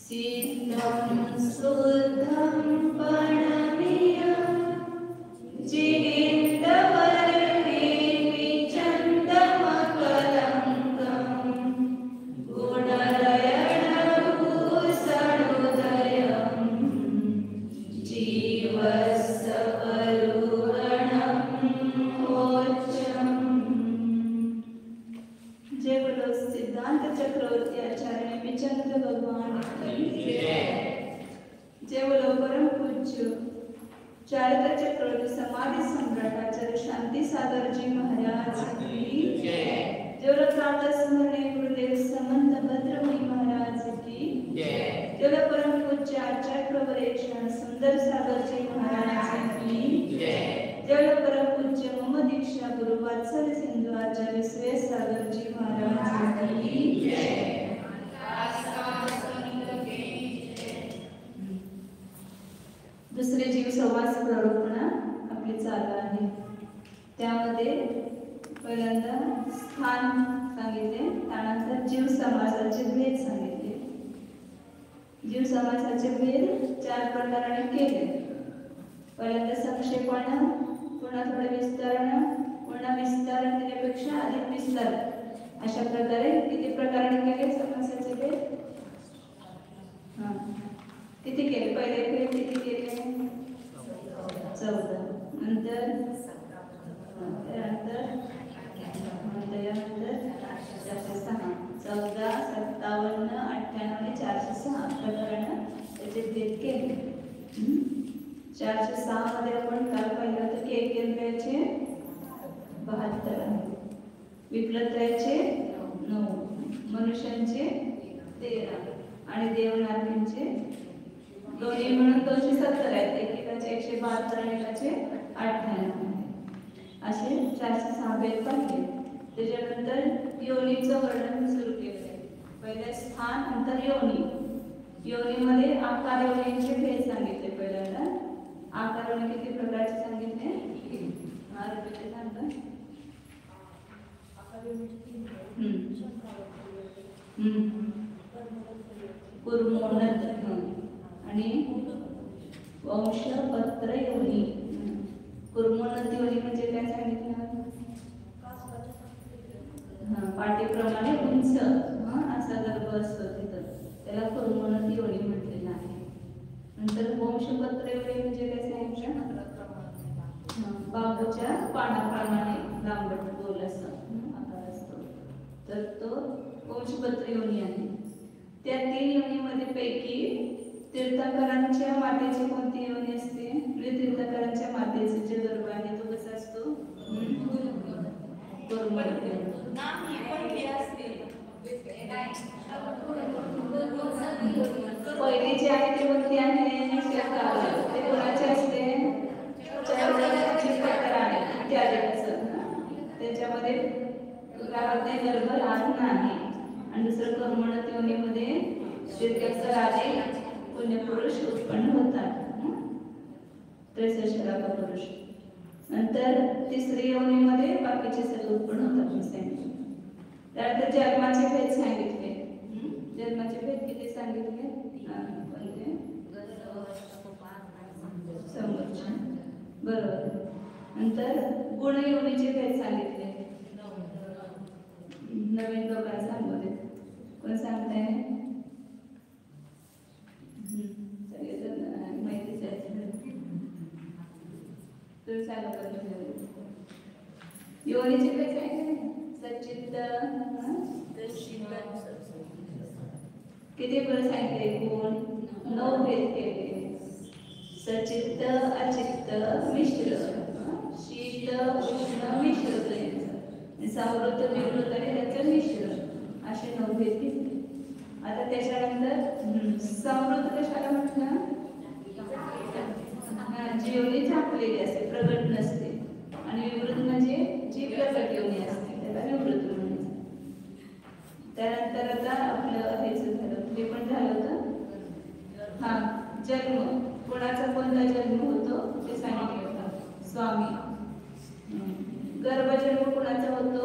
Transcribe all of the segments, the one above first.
सिद्धं शुद्धं परमेयं चिदिन्दवर्णेमिचन्दमकलङ्कं गुणरयणभूषणोदयं जीवस्सकरुणं मोक्षम्। जय बोलो सिद्धांत चक्रवर्ती आचार्य हेमचंद्र भगवान की जय। जय बोलो परम पूज्य चारक चक्रवर्ती समाधि सम्राट आचार्य शांति सागर जी महाराज की जय। जय बोलो प्रातः स्मरणीय गुरुदेव समंत भद्रमुनि महाराज की जय। जय बोलो परम पूज्य आचार्य प्रवरेक्षण सुंदर सागर जी महाराज की जय। जय बोलो परम पूज्य मम दीक्षा गुरु वात्सल्य सिंधु आचार्य विश्वेश सागर जी महाराज की जय। दुसरे जीव संवाद प्ररूपणा आपली चालू आहे। त्यामध्ये पहिल्यांदा स्थान सांगितले, त्यानंतर जीव समासाचे भेद सांगितले। जीव समासाचे भेद 4 प्रकाराने केले। पहिल्यांदा संक्षेपण, पुन्हा थोडे विस्तारण, पुन्हा विस्तारण केल्यापेक्षा अधिक विस्तार, अशा प्रकारे किती प्रकाराने केले समासाचे भेद? किती केले? पहिले भेद किती केले? 14. नंतर 14, 57, 98 आणि 406 प्रकाराने त्याचे भेद केले। 406 मध्ये आपण काल पाहिलं होतं की एकेंद्रियाचे 72 आहे, विकलत्रयाचे 9, मनुष्यांचे 13 आणि देवनाथींचे दोन्ही मिळून 270 आहेत। एकेकाचे 172 आणि एकाचे 98 असे 406 भेद पाहिले। त्याच्यानंतर योनीचं वर्णन सुरू केले। पहिले स्थान, नंतर योनी। योनीमध्ये आकार योनीचे भेद सांगितले। पहिल्यांदा आकार योनी किती प्रकारचे सांगितले? कुर्मोन्नत आणि वंशपत्र योनी। कुर्मोन्नत योनी म्हणजे काय सांगितलं? पाठीप्रमाणे उंच असा गर्भ असतो तिथं, त्याला कुर्मोन्नत योनी म्हटलेलं आहे। नंतर वंशपत्र योनी म्हणजे काय सांगितलं? बांबूच्या पानाप्रमाणे लांबट गोल असा आकार असतो, तर तो वंशपत्र योनी आहे। त्या 3 योनीमध्ये पैकी तीर्थंकरांच्या मातेची कोणती योनी असते? तीर्थंकरांच्या मातेचे जे गर्भ आहे तो कसा असतो? पहिली जी आहे ती कोणती आहे? ते कोणाची असते? त्याच्यामध्ये गर्भ राहत नाही। आणि दुसरं कुर्मोन्नत योनीमध्ये तीर्थंकर आले पुण्यपुरुष उत्पन्न होतात, 63 लाख पुरुष। नंतर तिसरी योनीमध्ये बाकीचे सगळे उत्पन्न होतात। त्यानंतर जन्माचे भेद सांगितले। जन्माचे भेद किती सांगितले? बरोबर। नंतर गुण योनीचे भेद सांगितले। नवीन लोकांना सांगते, कोण सांगताय? माहितीच आहे तुम्ही सांगा। योनीचे भेद काय? सच्चित्त किती बरं सांगितले? गुण 9 भेद केले। सचित्त, अचित्त, मिश्र, शीत, उष्ण, मिश्र, समृद्ध, विकृत आणि त्याचं मिश्र, असे 9 भेद घेतले। आता त्याच्यानंतर समृद्ध कशाला म्हटलं? जी योनी झाकलेली असते, प्रगट नसते। आणि विवृत म्हणजे जी प्रगट योनी असते, त्याला विवृत म्हणायचं। त्यानंतर आता आपलं हेच झालं, ते पण झालं होतं जन्म, कोणाचा कोणता जन्म होतो ते सांगितलं होतं। स्वामी गर्भजन्म कुणाचा होतो?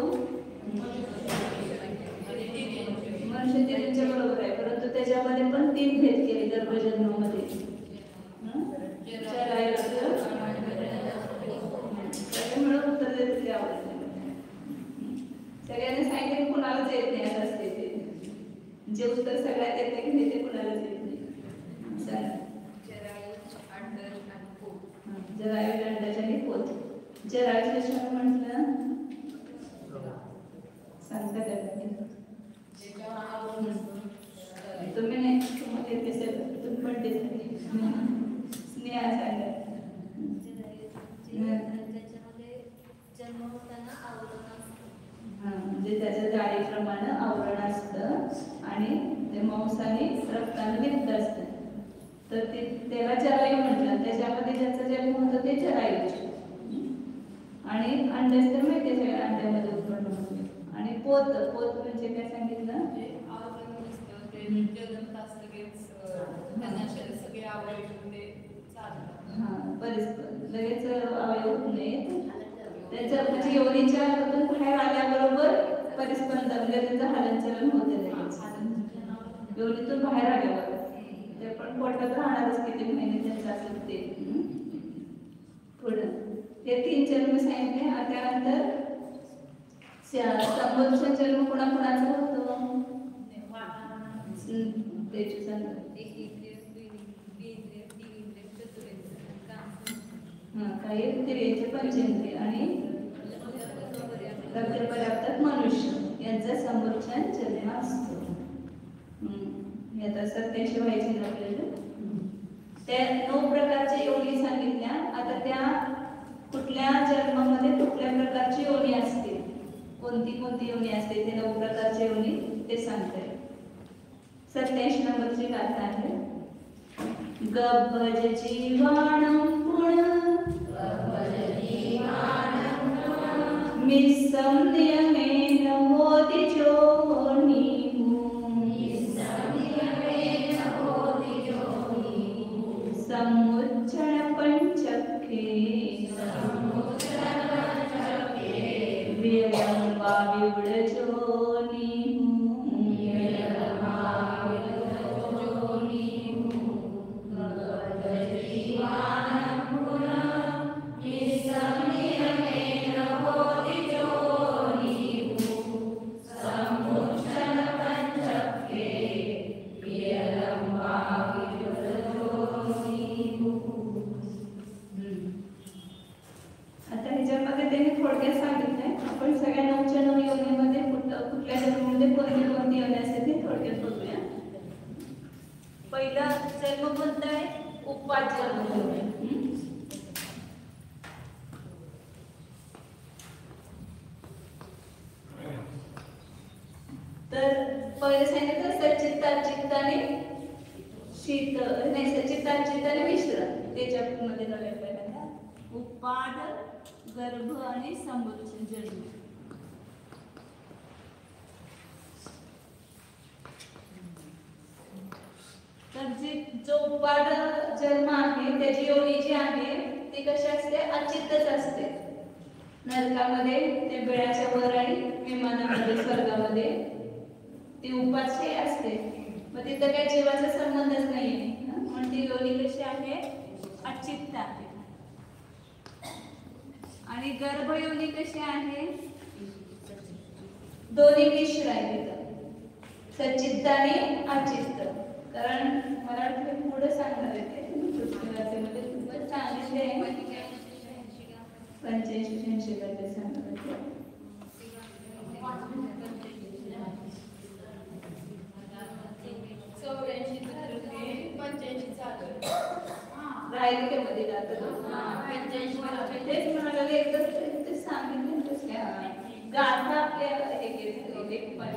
मनुष्य तिरींच्या बरोबर आहे, परंतु त्याच्यामध्ये पण 3 भेद केले गर्भजन्मामध्ये. मिळून उत्तर देते सगळ्यांनी सांगितलं कुणालाच येत नाही असं असते ते. जे उत्तर सगळ्यात येते की नाही ते कुणालाच येत नाही. सांगा. जरायू अंडाच्या आणि पोत. जरायू कशाला म्हटलं सांगता का तुम्ही नाही, तुम्हाला येते सगळं, तुम्ही पण देते. स्नेहा सांगा. म्हणजे त्याच्या जाडीप्रमाणे आवरण असतं आणि ते मांसाने रक्ताने लिप्त असतं, तर ते त्याला जरायू म्हटलं. त्याच्यामध्ये ज्याचा जन्म होतो ते जरायू. आणि अंड्याच तर माहिती आहे, अंड्यामध्ये उत्पन्न होतं. आणि पोत, पोत म्हणजे काय सांगितलं? लगेच अवयव होत नाही. त्याच्या म्हणजे योनीच्या बाहेर आल्याबरोबर परिस्पंदन म्हणजे त्याचं हलनचलन होते. लगेच योनीतून बाहेर आल्यावर ते पण पोटात राहणारच किती महिने त्यांचं असेल ते. पुढं हे 3 जन्म सांगितले. त्यानंतर संबोधन जन्म कुणाकुणाचा होतो? काही त्रियेचे पंचेंद्रिय आणि पर्याप्त मनुष्य यांचा संबोधन जन्म असतो. याचा 87 व्हायचे आपल्याला. त्या 9 प्रकारच्या योनी सांगितल्या. आता त्या कुठल्या जन्मामध्ये कुठल्या प्रकारची योनी असते, कोणती कोणती योनी असते, ते 9 प्रकारच्या योनी ते सांगते. 87 नंबरची गाथा आहे. गब्भज जीवाणं मिस्सं नियमेन होति जोनिः समुच्चण पंचके व्ययं वा विवृजोनिः थोडक्यात सांगितलंय. आपण सगळ्या 9च्या 9 योनीमध्ये कुठल्या जन्मामध्ये कोणती कोणती योनी असते ते थोडक्यात बघूया. पहिला जन्म कोणता आहे? उपवास जन्म. तर पहिलं सांगितलं सच्चित्ताचित्ताने शीत नाही, सच्चित्ताचित्ताने मिश्र. त्याच्यामध्ये नव्या पहिल्यांदा उपाद, गर्भ आणि संबोधन जन्म. तर जो उपाद जन्म आहे त्याची योनी जी आहे ती कशी असते? अचित्तच असते. नरकामध्ये ते बिळाच्या वर आणि विमानामध्ये स्वर्गामध्ये ती उपाशी असते. मग तिथं काही जीवाचा संबंधच नाहीये, म्हणून ती योनी कशी आहे? अचित्त आहे. आणि गर्भयोनी कशी आहे? दोन्ही मिश्र आहे तिथं, सच्चित्त आणि अचित्त. कारण मला वाटतं पुढे सांगणार आहे ते पृथ्वीराजेमध्ये खूपच चांगले आहे. 85-86 टक्के सांगणार आहे. राहिलेमध्ये तेच म्हणाले एकदा सांगितलं गाथा आपल्या एक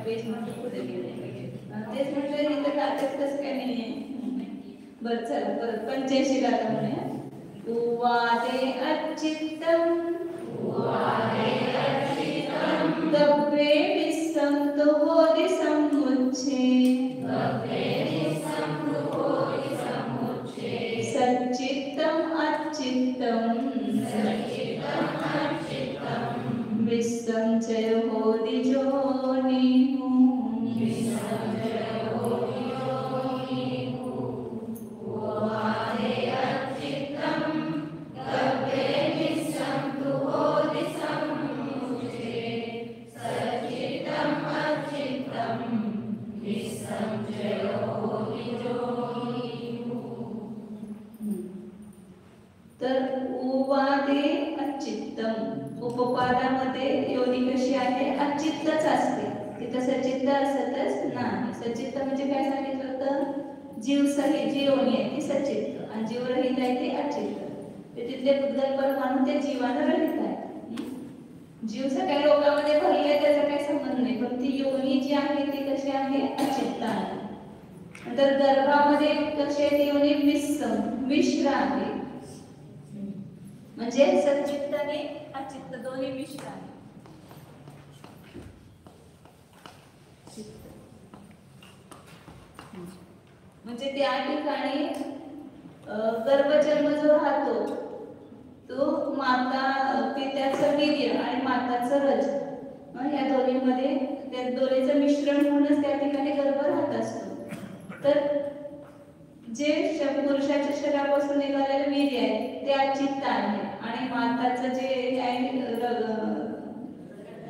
पेज मध्ये पुढे गेले. तेच म्हटलं इथं गाथेत कसं काय नाहीये. बरं चला परत 85 गाथा म्हणूया. उवादे अच्चित्तम गब्भे विस्संतो बोधि समुच्चे सच्चित्तम अच्चित्तम तर उवादे अच्चित्तम उपपादामध्ये योनी कशी आहे अच्चित्तच असते, तिथं सचित्त असतच नाही. सचित्त म्हणजे काय सांगितलं होतं, जीवसहित जी योनी आहे ती सचित्त आणि जीवरहित आहे ती अच्चित्त. ते तिथले बुद्धल परमाणू ते जीवानं रहित आहे. जीव सगळ्या लोकांमध्ये भरले त्याचा काही संबंध नाही, पण ती योनी जी आहे ती कशी आहे अचित्त आहे. नंतर गर्भामध्ये कशी आहे ती योनी मिश्र आहे, म्हणजे सचित्त आणि अचित्त दोन्ही मिश्र आहे. म्हणजे त्या ठिकाणी गर्भजन्म जो राहतो तो माता पित्याचं वीर्य आणि माताचं रज या दोन्हीमध्ये त्या दोन्हीचं मिश्रण होऊनच त्या ठिकाणी गर्भ राहत असतो. तर जे पुरुषाच्या शरीरापासून निघालेलं वीर्य आहे ते अचित्त आहे आणि माताचं जे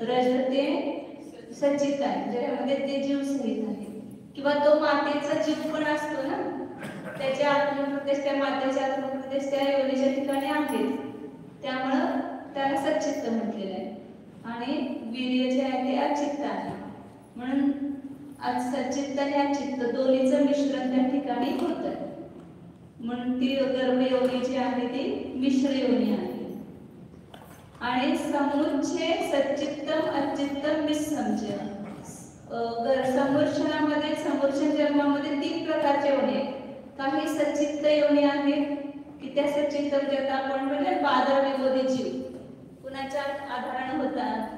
रज ते सचित्त आहे, ज्यामध्ये ते जीव सहित आहे. किंवा तो मातेचा जीव पण असतो ना, त्याच्या आत्मप्रदेश त्या मातेच्या आत्मप्रदेश त्या योनीच्या ठिकाणी आहेत, त्यामुळं त्याला सच्चित्त म्हटलेलं आहे. आणि वीर्य जे आहे ते अचित्त आहे, म्हणून आज सच्चित्त आणि अचित्त दोन्हीचं मिश्रण त्या ठिकाणी होतं, म्हणून ती गर्भयोनी जी आहे ती मिश्र योनी आहे. आणि समुच्चय सच्चित्तम अच्चित्तम विसंचय. समूर्छनामध्ये समूर्छन जन्मामध्ये 3 प्रकारचे योनी आहेत. काही सच्चित्त योनी आहेत की त्या सच्चित्त म्हणजे आपण म्हणजे पादर विबोधी जीव कुणाच्या आधाराने होतात,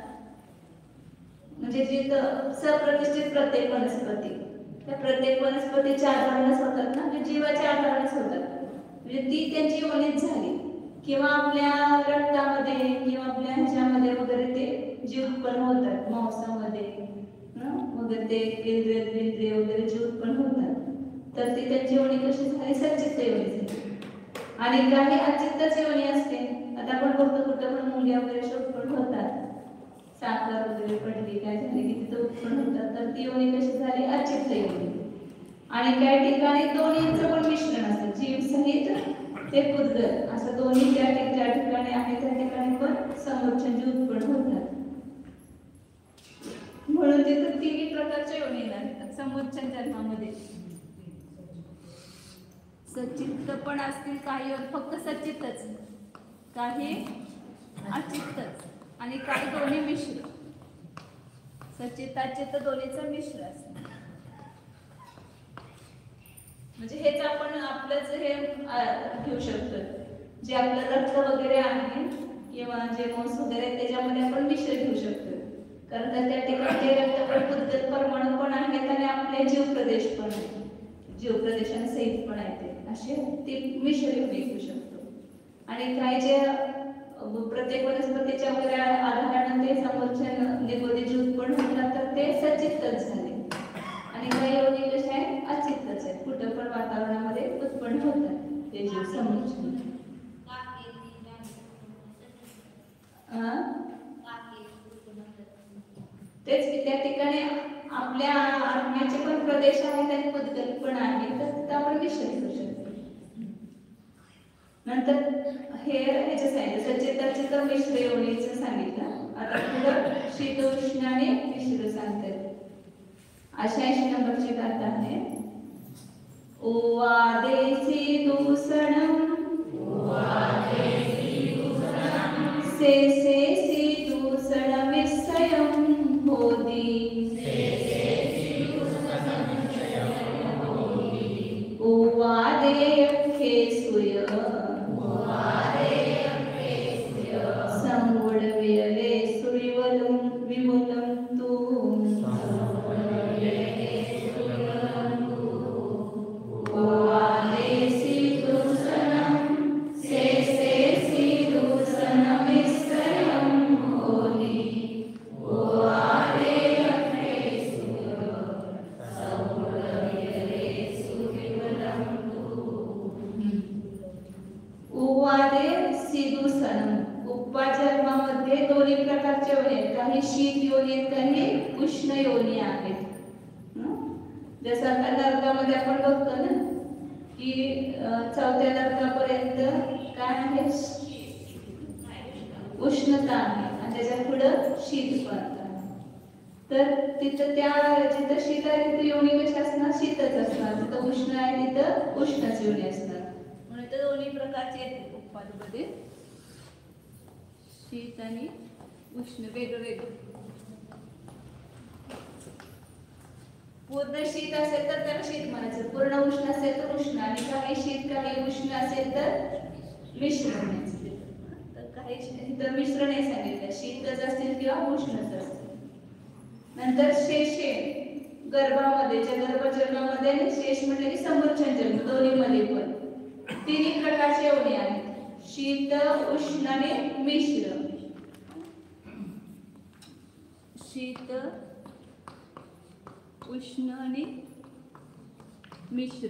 म्हणजे जिथं सप्रतिष्ठित प्रत्येक वनस्पती त्या प्रत्येक वनस्पतीच्या आधारानेच होतात ना, म्हणजे जीवाच्या आधारानेच होतात, म्हणजे ती त्यांची योनीच झाली. किंवा आपल्या रक्तामध्ये किंवा आपल्या ह्याच्यामध्ये वगैरे ते जीव उत्पन्न होतात, मांसामध्ये वगैरे ते केंद्रिय वगैरे जीव उत्पन्न होतात, तर ती त्यांची योनी कशी झाली सच्चित्त योनी झाली. आणि काही अचित्तच योनी असते. आता आपण बघतो कुठं पण मुंग्या वगैरे उत्पन्न होतात, साखर वगैरे पडली काय झाली की तिथं उत्पन्न होतात, तर ती योनी कशी झाली अचित्त योनी. आणि काही ठिकाणी दोन्हीचं पण मिश्रण असतं, जीव सहित ते कुदगल असं दोन्ही ज्या ठिकाणी आहे त्या ठिकाणी पण समोरचे जीव उत्पन्न होतात, म्हणून तिथं 3 प्रकारच्या योनी आहेत समुच्चन जन्मामध्ये. सचित्त पण असतील काही, फक्त सचित्तच, काही अचित्तच आणि काही दोन्ही मिश्र. सचित्त अचित्त दोन्हीचं मिश्र असतं. म्हणजे हेच आपण आपलंच हे घेऊ शकतो, जे आपलं रक्त वगैरे आहे किंवा जे मांस वगैरे त्याच्यामध्ये आपण मिश्र घेऊ शकतो, कारण त्या ठिकाणी रक्त पण पुद्गल परमाणू पण आहेत आणि आपले जीव प्रदेश पण आहे, जीव प्रदेशांसहित पण आहे ते, असे ते मिश्र घेऊ शकतो. आणि काही जे प्रत्येक वनस्पतीच्या वगैरे आधाराने ते समोरच्या निगोदी जीव उत्पन्न होतात, तर ते सचित्तच झाले. आणि काही योनी कशा आहेत अचित्तच आहेत, कुठं पण वातावरणामध्ये उत्पन्न होतात ते जीव समोरचे. तेच की त्या ठिकाणी आपल्या आत्म्याचे पण प्रदेश आहेत आणि पुद्गल पण आहेत, तर तिथं आपण मिश्र करू शकतो. नंतर हे ह्याचं सांगितलं सच्चित्ताचित्त मिश्र योनीचं सांगितलं. आता पुढं शीतोष्ण आणि मिश्र सांगतात. 88 नंबरची गाथा आहे. ओवादेसी दूषणम सेसेसी दूषणमिस्सयं होदी ओवादेयखे सुय संगुडवियले सुरिवलुं विमुलं तू दोन्ही प्रकारचे योनी आहेत, काही शीत योनी आहेत, काही उष्ण योनी आहेत. जसं आता नरकामध्ये आपण बघतो ना की चौथ्या दर्जापर्यंत काय आहे उष्णता आहे आणि त्याच्या पुढं शीत पदार्थ आहे. तर तिथं त्या जिथं शीत आहे तिथं योनी कशी असणार शीतच असणार, जिथं उष्ण आहे तिथं उष्णच योनी असणार. म्हणून इथं दोन्ही प्रकारचे येते उपपादमध्ये शीत आणि उष्ण वेगळं वेगळं. पूर्ण शीत असेल तर त्याला शीत म्हणायचं, पूर्ण उष्ण असेल तर उष्ण, आणि काही शीत काही उष्ण असेल तर मिश्र म्हणायचं. तर काही इथं मिश्र नाही सांगितलं, शीतच असतील किंवा उष्णच असतील. नंतर शेषे गर्भामध्ये गर्भजन्मामध्ये आणि शेष म्हटलं की समोरच्या जन्म दोन्हीमध्ये पण तिन्ही प्रकारचे योनी आहेत, शीत उष्ण आणि मिश्र. शीत उष्ण आणि मिश्र,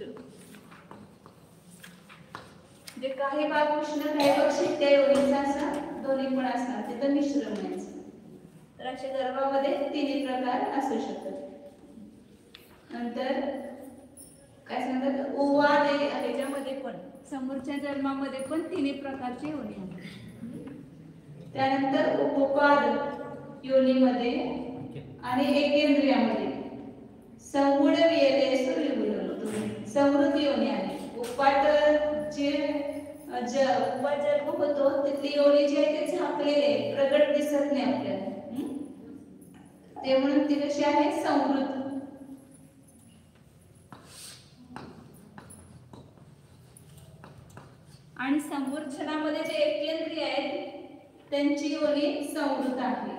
जे काही भाग उष्ण काही भाग शीत त्या योनीचा असा दोन्ही पण असणार, तिथं मिश्र म्हणायचं. तर अशा गर्भामध्ये तिन्ही प्रकार असू शकतात. नंतर काय सांगतात उवाद ह्याच्यामध्ये पण समोरच्या जन्मामध्ये पण तिन्ही प्रकारचे योनी आहेत. त्यानंतर उपपाद योनीमध्ये आणि एकेंद्रियामध्ये संगुण वियलेसु विगुण संवृत योनी आहे. उपपाद जे उपपाद जन्म होतो तिथली योनी जी आहे ते झाकलेले प्रगट दिसत नाही आपल्याला, ते म्हणून ती कशी आहे संवृत. आणि संमोर्छनामध्ये जे एकेंद्रिय आहेत त्यांची योनी संवृत आहे.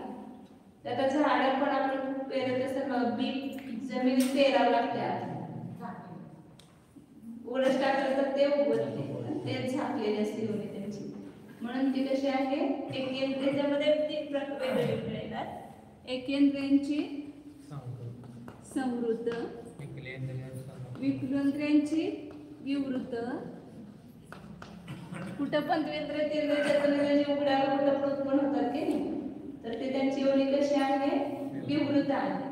त्याचा झाड पण आपण पेरत असं बी जमिनीत पेरावं लागतात, उडस टाकलं तर ते उगवते, ते झाकलेले असते योनी त्यांची, म्हणून ती कशी आहे एकेंद्रियामध्ये तीन प्रकार वेगळे येतात. एकेंद्रियांची संवृत, विकृंद्रियांची विवृत, कुठं पण द्वेंद्रिय तीव्र चैतन्याची उघड्यावर कुठं पण उत्पन्न होतात की नाही, तर ते त्यांची योनी कशी आहे विवृत आहे.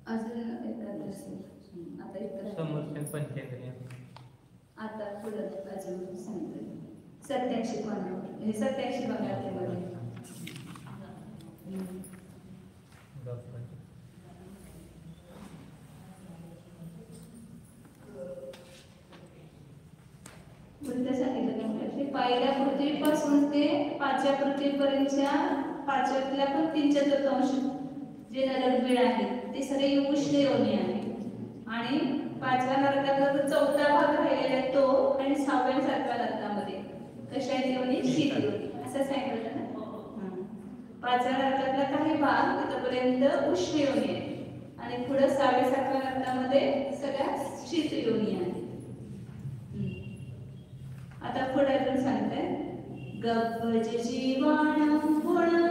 अजून एकादश आता पंचेंद्रिय आता पुढे अजून सांगितलं 87 पानावर हे 87 भागामध्ये पहिल्या पृथ्वीपासून ते 5व्या पृथ्वीपर्यंतच्या 5व्यातल्या पण 3/4 जे नरकबीळ आहेत ते सगळे उष्ण योनी आहेत. आणि 5व्या नरकातला जो 4था भाग राहिलेला आहे तो आणि 6व्या 7व्या नरकामध्ये कशा आहेत योनी शीत योनी असं सांगितलं ना. 5व्या नरकातला काही भाग तिथपर्यंत उष्ण योनी आहे आणि पुढे 6व्या 7व्या नरकामध्ये सगळ्या शीत योनी आहे. आता पुढे अजून सांगते गब्बज जीवाणं पुणं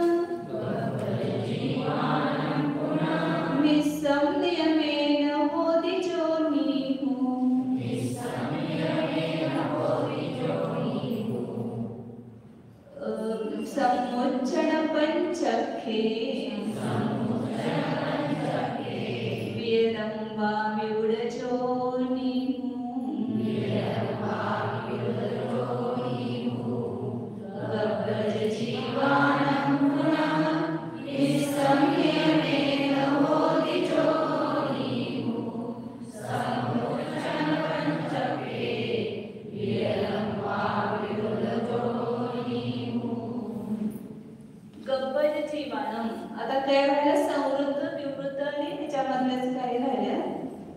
मिस्सं नियमेन होती जोनिहु सम्मुच्चन पंचखे विरंबा विउड जोनिहु गब्बज जीवाणं पुणं मिस्सं नियमेन होति जोनिहु सम्मुच्चन पंचखे विरंबा विउड जोनिहु. गब्बज जीवाणं आता काय राहिलं संवृत विवृत आणि त्याच्यामधलेच काही राहिलं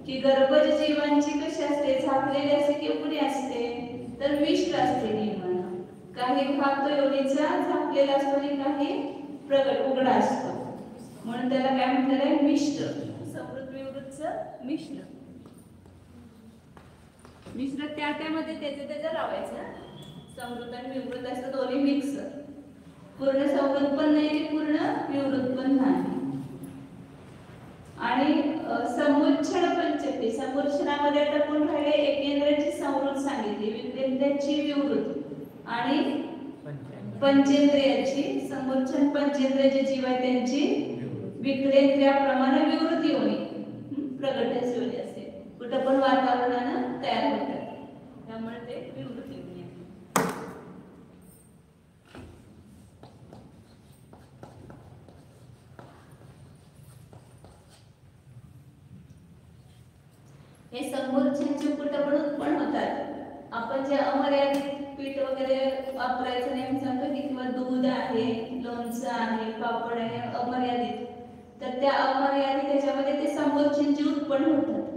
की गर्भज जीवांची कशी असते झाकलेली असते की उघडी असते तर मिश्र असते निर्माण. काही भाग तो योनीचा झाकलेला असतो आणि काही प्रगट उघडा असतो म्हणून त्याला काय म्हणतात आहे मिश्र. संवृत विवृतचं मिश्र. मिश्र त्यामध्ये त्याचं लावायचं. संवृत आणि विवृत असतं दोन्ही मिक्स. पूर्ण संवृत पण नाही आणि पूर्ण विवृत पण नाही. आणि सम्मुच्चन पंचके सम्मुच्चनामध्ये आता कोण राहिले एकेंद्रियाची संवृत सांगितली विकेंद्रियाची विवृत आणि पंचेंद्रियाची समोरच्या पंचेंद्रिय जे जीव आहे त्यांची विक्रेंद्रियाप्रमाणे विवृत्ती योनी प्रगट योनी असते. कुठं पण वातावरणानं तयार होतात, त्यामुळे ते विवृत्ती योनी आहे. हे समोरच्यांचे कुठं पण उत्पन्न होतात. आपण जे अमर्यादित पीठ वगैरे वापरायचं नाही सांगतो की, किंवा दूध आहे, लोणचं आहे, पापड आहे अमर्यादित, तर त्या अमर्यादित त्याच्यामध्ये ते समोरच्यांचे उत्पन्न होतात.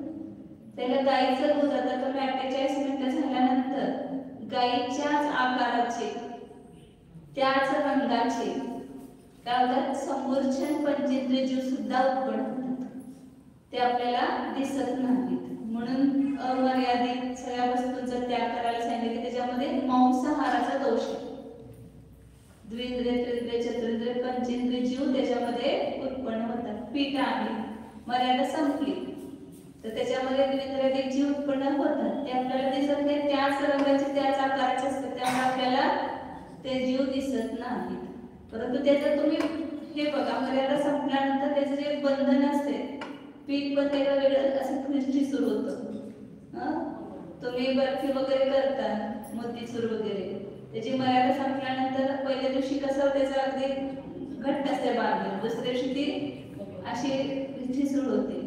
त्याला गाईचं दूध आता तुम्ही 48 मिनिटं झाल्यानंतर गाईच्याच आकाराचे त्याच रंगाचे काय होतात समोरच्या पंचेंद्रिय जीव सुद्धा उत्पन्न होतात. ते आपल्याला दिसत नाहीत. म्हणून अमर्यादित सगळ्या वस्तूंचा त्याग करायला सांगितले की त्याच्यामध्ये मांसाहाराचा दोष आहे. द्विंद्रिय, त्रिंद्रिय, चतुर्ंद्रिय, पंचेंद्रिय जीव त्याच्यामध्ये उत्पन्न होतात. पीठ आहे, मर्यादा संपली तर त्याच्यामध्ये द्विंद्रिय जीव उत्पन्न होतात. ते आपल्याला दिसत नाही, त्याच रंगाचे त्याच आकाराचे असतात, त्यामुळे आपल्याला ते जीव दिसत नाहीत. परंतु त्याचं तुम्ही हे बघा, मर्यादा संपल्यानंतर त्याचं जे बंधन असते, पीठ पण त्याला वेगळं असं ठिसूर होतं. तुम्ही बर्फी वगैरे करता, मोतीचूर वगैरे, त्याची मर्यादा संपल्यानंतर पहिल्या दिवशी कसं त्याचं अगदी घट्ट असते बांधून, दुसऱ्या दिवशी ती अशी ठिसूर होते.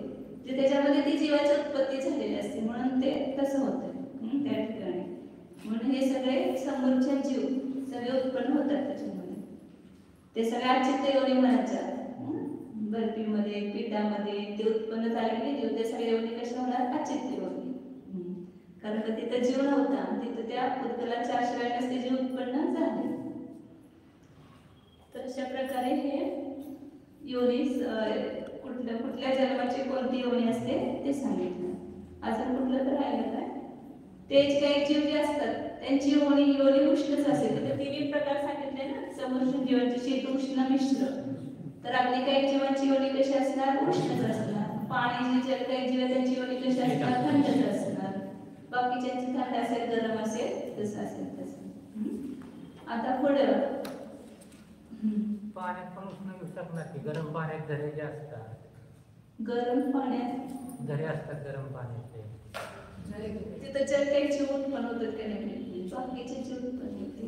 जे त्याच्यामध्ये ती जीवाची उत्पत्ती झालेली असते, म्हणून ते तसं होतं त्या ठिकाणी. म्हणून हे सगळे समोरचे जीव सगळे उत्पन्न होतात त्याच्यामध्ये. ते सगळे आचित्त योनी म्हणायच्या. बर्फीमध्ये, पिठामध्ये ते उत्पन्न झाले की जीव ते सगळे योनी कशा होणार? आचित्त योनी. कारण का तिथं जीव नव्हता, तिथं त्या पुद्गलाच्या आश्रयानेच ते जीव उत्पन्न झाले. तर अशा प्रकारे हे योनी कुठल्या कुठल्या जन्माची कोणती योनी असते ते सांगितलं. अजून कुठलं तर राहिलं काय? तेच काही जीव जे असतात त्यांची योनी उष्णच असते. तर तिन्ही प्रकार सांगितले ना, समोरच्या जीवांची शीत, उष्ण, मिश्र. तर आपली काही जीवांची योनी कशी असणार? उष्णच असणार. पाणी जे काही जीव त्यांची योनी कशी असणार? थंडच असणार. बाकीच्यांची थंड असेल, गरम असेल, तसं असेल तसं. आता पुढं पाण्यात पण उष्ण येऊ शकणार की, गरम पाण्यात झरे जे असतात. गरम पाण्यात झरे असतात गरम पाण्याचे, तिथं जर काही जीव उत्पन्न होतात का नाही? बाकीचे जीव उत्पन्न होते,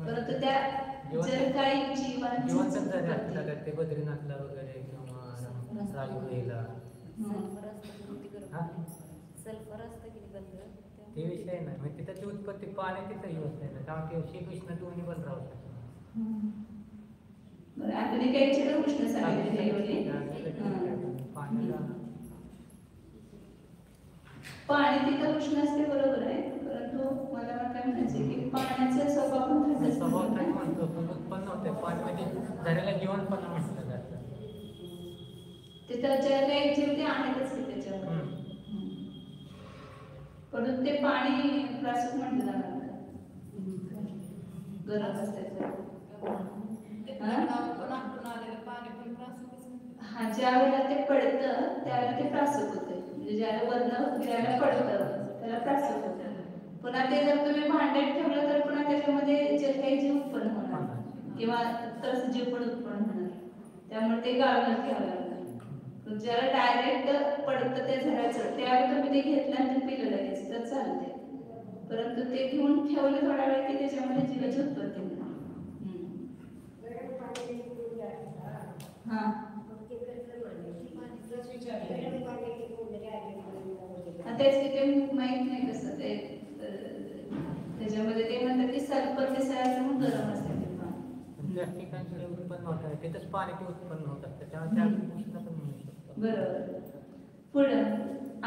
परंतु त्या जर काही जीवांचे झरे असतात ते बद्रीनाथला वगैरे किंवा राजूला ते विषय नाही. म्हणजे तिथं ती उत्पत्ती पाणी तिथंही होत नाही ना, त्यामुळे शीत उष्ण दोन्ही पण राहू शकतात. आपली काही उष्ण सांगितले पाणी तिथं उष्ण असते, बरोबर आहे. परंतु मला काय म्हणायचं की पाण्याचा स्वभाव पण स्वभाव काय म्हणतो पण उत्पन्न होते पाणी, म्हणजे झालेला जीवन पण म्हटलं जातं. तिथं ज्या काही जीव ते आहेतच की त्याच्यावर, परंतु ते पाणी प्रासूक म्हटलं जाणार गरम असते. हा, ज्या वेळेला ते पडतं त्यावेळेला ते प्रासूक होते. म्हणजे ज्याला वर्ण फिरायला पडतं त्याला प्रासूक होतं. पुन्हा ते जर तुम्ही भांड्यात ठेवलं तर पुन्हा त्याच्यामध्ये जे काही जीव उत्पन्न होणार किंवा तस जीव पण उत्पन्न होणार, त्यामुळे ते गाळून ठेवावं लागतं. ज्याला डायरेक्ट पडतं ते झराचं त्यावेळी तुम्ही ते घेतलं आणि ते पिलं लगेच तर चालते. परंतु ते घेऊन ठेवलं थोडा वेळ की त्याच्यामध्ये जीवाची उत्पत्ती होणार. हा, तेच की ते माहित नाही कसं ते त्याच्यामध्ये ते म्हणतात की सल्फर मिसळायचं म्हणून गरम असते ते पाणी. ज्या ठिकाणी उत्पन्न होत आहे तिथंच पाणी ते उत्पन्न होतात, त्याच्यामुळे उष्ण पण म्हणू शकतो. बरोबर. पुढं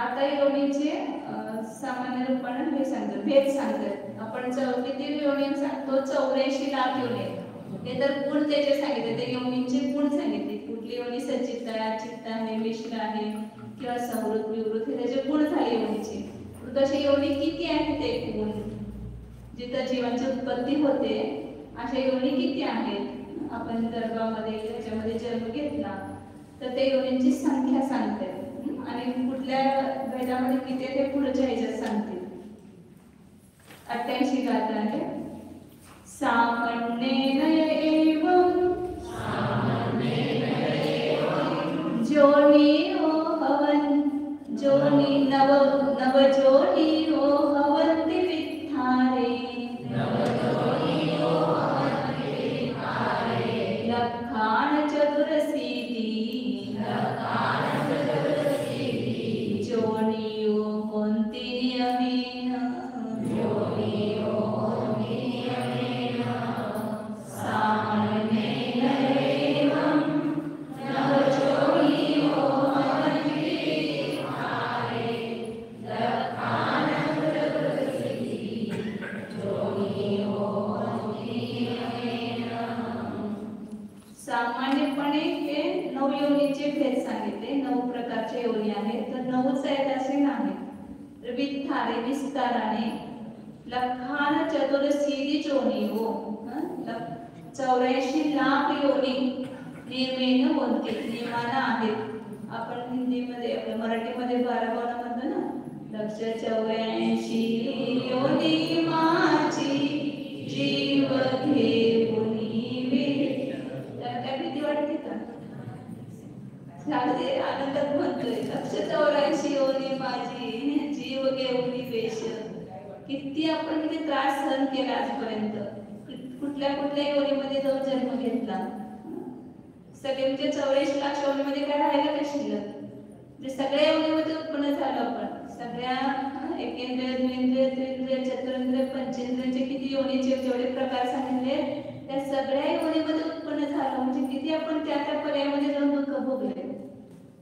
आता योनीचे सामान्य रूपाने हे सांगतात, भेद सांगतात. आपण किती योनी सांगतो? 84 लाख योनी. हे तर गुण त्याचे सांगितले, ते योनीचे गुण सांगितले. कुठली योनी सचित आहे, अचित्त आहे, मिश्र आहे किंवा समृद्ध, विवृत, हे त्याचे गुण झाले योनीचे. तसे योनी किती आहेत ते गुण, जिथं जीवांची उत्पत्ती होते अशा योनी किती आहेत? आपण गर्भामध्ये त्याच्यामध्ये जन्म घेतला तर ते योनींची संख्या सांगते आणि कुठल्या भेदामध्ये किती ते पुढच्या ह्याच्यात सांगते. 88 लाख आहे, सामन्येन एवं जोनियो भवन जोनि नव जोनियो भवन्ति वित्थारे लक्षाण चतुरशीति जोनियो होन्ति नियमेन सामन्येन एवं नव जोनियो भवन्ति वित्थारे लक्षाण चतुरशीति जोनियो होन्ति नियमेन। सामान्यपणे हे 9 योनीचे भेद सांगितले, 9 प्रकारच्या योनी आहेत, तर 9च आहेत असे नाही. तर वित्थारे विस्ताराने लखान चतुरशीति जोनियो 84 लाख योनी निर्मेन होते नियमाना आहेत. आपण हिंदीमध्ये आपल्या मराठीमध्ये 12 म्हणतो ना, 184 योनी माझी जीव घेऊनी त्याला भीती वाटते का? साधे आनंदात म्हणतोय 184 योनी माझी जीव घेऊनी वेश. किती आपण किती त्रास सहन केला आजपर्यंत, कुठल्या योनीमध्ये जाऊन जन्म घेतला. सगळे म्हणजे 84 लाख योनीमध्ये काय राहिलं का शिल्लक? म्हणजे सगळ्या योनीमध्ये उत्पन्न झालं आपण. सगळ्या एकेंद्रिय द्विंद्रिय त्रिंद्रिय चतुरेंद्रिय पंचेंद्रियचे किती योनीचे जेवढे प्रकार सांगितले त्या सगळ्या योनीमध्ये उत्पन्न झालं. म्हणजे किती आपण त्या पर्यायामध्ये जाऊन दुःख भोगले.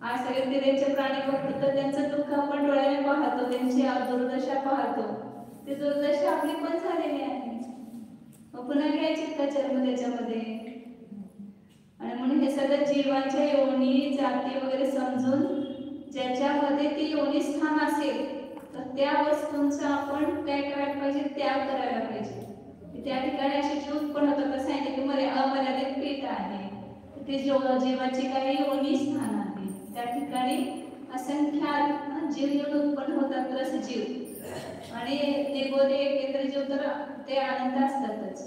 आज सगळे तिरेचे प्राणी बघतो तर त्यांचं दुःख आपण डोळ्याने पाहतो, त्यांची दुर्दशा पाहतो. ते दुर्दशा आपली पण झालेली आहे. मग पुन्हा घ्यायची का जन्म त्याच्यामध्ये? आणि म्हणून हे सगळं जीवांच्या योनी जाती वगैरे समजून ज्याच्यामध्ये ती योनी स्थान असेल तर त्या वस्तूंचा आपण काय करायला पाहिजे? त्याग करायला पाहिजे. त्या ठिकाणी अशी जी उत्पन्न होतात सांगितले की अमर्यादित पीठ आहे, ते जीवाची काही योनी स्थान आहे. त्या ठिकाणी असंख्यात जीव येऊन उत्पन्न होतात, रस जीव आणि निगोरे केंद्र जीव, तर ते आनंद असतातच.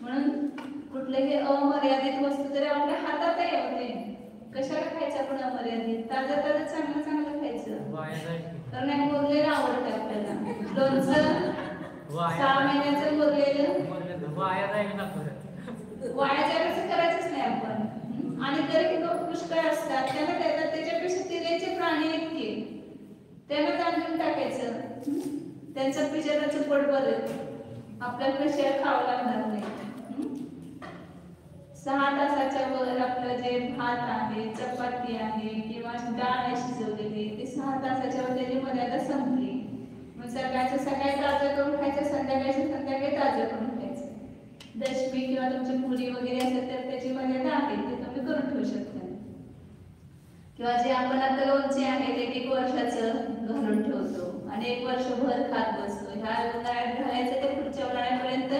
म्हणून कुठलेही अमर्यादित वस्तू जरी आपल्या हातात आहे होते, कशाला खायचं आपण अमर्यादित? ताजं चांगलं चांगलं खायचं. तर नाही मुरलेलं आवडतं आपल्याला. लोणचं 6 महिन्याचं मुरलेलं वाया जायचं करायचंच नाही आपण. आणि जरी लोक पुष्कळ असतात त्यांना त्याच्यापेक्षा तिरेचे प्राणी इतके त्यांना तांदूळ टाकायचं, त्यांचं पिचराचं पोट भरेल, आपल्याला कशा खावं लागणार नाही. 6 तासाच्या वर आपलं जे भात आहे, चपाती आहे किंवा डाळ आहे शिजवलेली, ते 6 तासाच्या वर त्याची मर्यादा संपली. मग सकाळचं सकाळी ताजं करून खायचं, संध्याकाळचं संध्याकाळी ताजं करून खायचं. दशमी किंवा तुमची पुरी वगैरे असेल तर त्याची मर्यादा आहे, ते तुम्ही करून ठेवू शकता. किंवा जे आपण आता लोणचे आहेत 1 वर्षाचं घालून ठेवतो आणि 1 वर्षभर खात बसतो. ह्या उन्हाळ्यात घालायचं ते पुढच्या उन्हाळ्यापर्यंत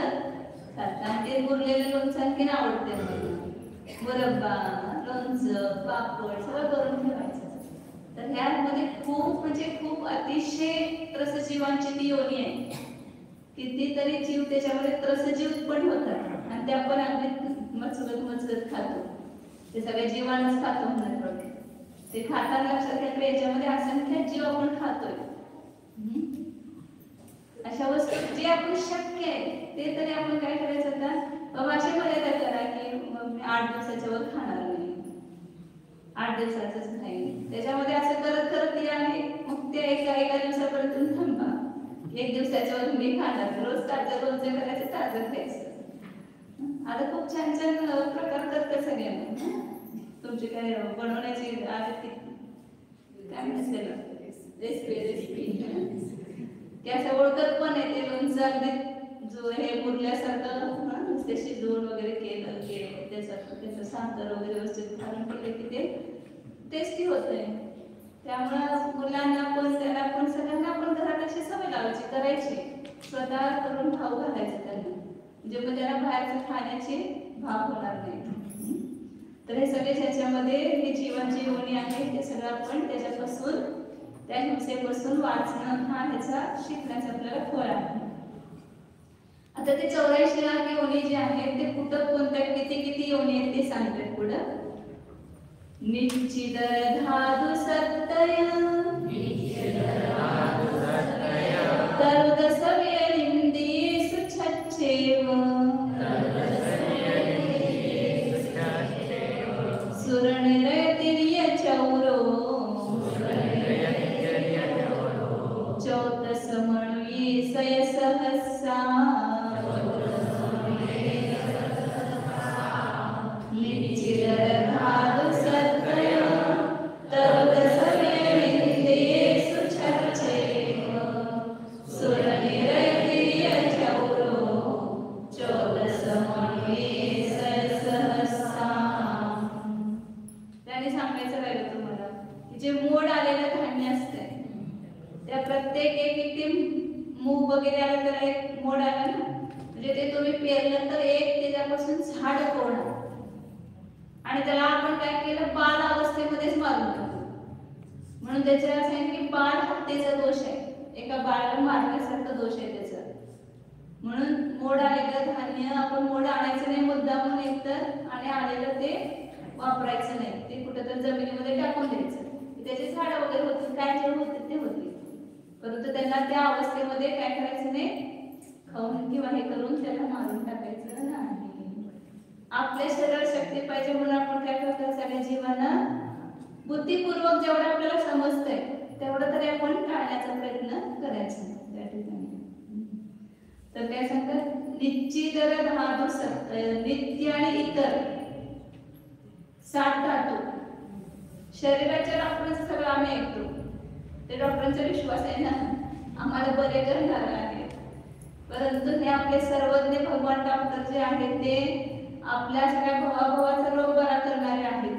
खातात. आणि ते मुरलेलं लोणचं आणखीन आवडते मला. मुरब्बा, लोणचं, पापड सगळं करून ठेवायचं. तर ह्यामध्ये खूप अतिशय त्रसजीवांची ती योनी आहे. कितीतरी जीव त्याच्यामध्ये त्रसजीव उत्पन्न होतात आणि ते आपण अगदी मचगत खातो. ते सगळे जीवांच खातो म्हणून ते खाताना लक्षात घ्या याच्यामध्ये असंख्य जीव आपण खातोय. अशा वस्तू जे आपण शक्य आहे ते तरी आपण काय करायचं आता? बाबा अशी मर्यादा करा की मी 8 दिवसाच्या वर खाणार नाही, 8 दिवसाचंच खाईन. त्याच्यामध्ये असं करत या आणि मग ते एका दिवसापर्यंत थांबा. 1 दिवसाच्या वर मी खाणार, रोज ताजं लोणचं करायचं, ताजं खायचं. आता खूप छान प्रकार करतात सगळ्यांना. तुमची काय बनवण्याची काय म्हणते रेसिपी त्याचा ओळखत पण आहे. ते लोणचं अगदी जो हे मुरल्यासारखं ते शिजवून वगैरे केलं त्याचं साखर वगैरे व्यवस्थित घालून केलं की ते टेस्टी होतंय. त्यामुळं मुलांना पण त्याला पण सगळ्यांना आपण घरात अशी सवय लावायची, करायची, स्वतः करून खाऊ घालायचं त्यांना, म्हणजे मग त्याला बाहेरचं खाण्याची भाव होणार नाही. तर हे सगळे ज्याच्यामध्ये हे जीवांची योनी आहे ते सगळं आपण त्याच्यापासून त्या हिंसेपासून वाचणं हा ह्याचा शिकण्याचा आपल्याला फळ आहे. आता ते 84 लाख योनी जे आहेत ते कुठं कोणत्या किती किती योनी आहेत ते सांगतात पुढं. निश्चित धातु सत्तय तरुद सव्यलिंदी सुच्छच्छेव सुरनिरतिर्य चौरो चौतसमण्ये सय सहस्सा निश्चिदधातु सत्तय तरुद सव्यलिंदी सुच्छच्छेव सुरनिरतिर्य चौरो चौतसमण्ये सय सहस्सा. त्याने सांगायचं राहिलं तुम्हाला की जे मोड आलेलं धान्य असते त्या प्रत्येक एक मूग वगैरे आलं तर एक मोड आलं ना, म्हणजे ते तुम्ही पेरलं तर एक त्याच्यापासून झाड तोडणार आणि त्याला आपण काय केलं बाल अवस्थेमध्येच मारून टाकलं. म्हणून त्याच्याला सांगितलं की बाळ हत्येचा दोष आहे, एका बाळाला मारण्यासारखा दोष आहे त्याचा. म्हणून मोड आलेलं धान्य आपण मोड आणायचं नाही मुद्दामून एकतर आणि आलेलं ते वापरायचं नाही, ते कुठेतरी जमिनीमध्ये टाकून द्यायचं. त्याचे झाडं वगैरे होतील काय जे होते ते होतील, परंतु त्यांना त्या अवस्थेमध्ये काय करायचं नाही, खाऊन किंवा हे करून त्याला मारून टाकायचं नाही. आपल्या शरीरात शक्ती पाहिजे म्हणून आपण काय करतो सगळ्या जीवांना बुद्धिपूर्वक जेवढं आपल्याला समजतंय तेवढं तरी आपण टाळण्याचा प्रयत्न करायचा त्या ठिकाणी. तर काय सांगतात निश्चित धातु सत्तय नित्य आणि इतर 7 धातू. शरीराच्या डॉक्टरांचं सगळं आम्ही ऐकतो, ते डॉक्टरांचा विश्वास आहे ना, आम्हाला बरे करणार आहे. परंतु हे आपले सर्वज्ञ भगवान डॉक्टर जे आहेत ते आपल्या सगळ्या भावाभावाचा रोग बरा करणारे आहेत.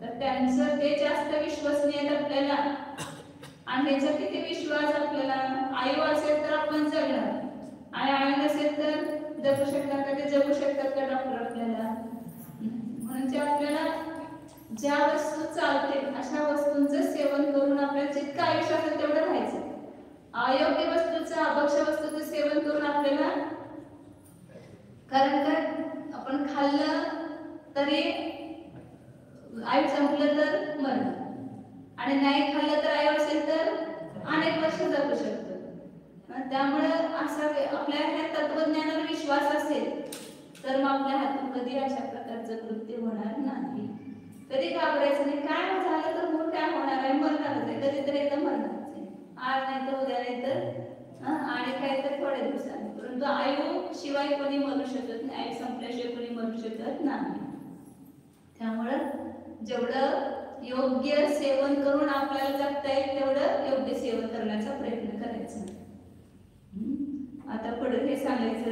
तर त्यांचं ते जास्त विश्वसनीय आहेत आपल्याला. आणि ह्याचा किती विश्वास आपल्याला, आयु असेल तर आपण जगणार आणि आयु नसेल तर जगू शकतात का, ते जगू शकतात का डॉक्टर आपल्याला. म्हणजे आपल्याला ज्या वस्तू चालतील अशा वस्तूंचं सेवन करून आपल्याला जितकं आयुष्य असेल तेवढं राहायचं. अयोग्य वस्तूचं अभक्ष्य वस्तूचं सेवन करून आपल्याला, कारण काय आपण खाल्लं तरी आयु संपलं तर मरण आणि नाही खाल्लं तर आयु असेल तर अनेक वर्ष जगू शकतो. त्यामुळे असा आपल्या ह्या तत्वज्ञानावर विश्वास असेल तर मग आपल्या हातून कधी अशा प्रकारचं कृत्य होणार नाही. कधी घाबरायचं नाही, काय झालं तर मग काय होणार आहे, मरणारच आहे, कधीतरी एकदा मरणारच आहे, आज नाही तर उद्या नाही तर आणि काय तर थोड्या दिवसांनी. परंतु आयु शिवाय कोणी मरू शकत नाही, आयु संपल्याशिवाय कोणी मरू शकत नाही. त्यामुळं जेवढं योग्य सेवन करून आपल्याला जगता येईल तेवढं योग्य सेवन करण्याचा प्रयत्न करायचा. आता पुढे हे सांगायचं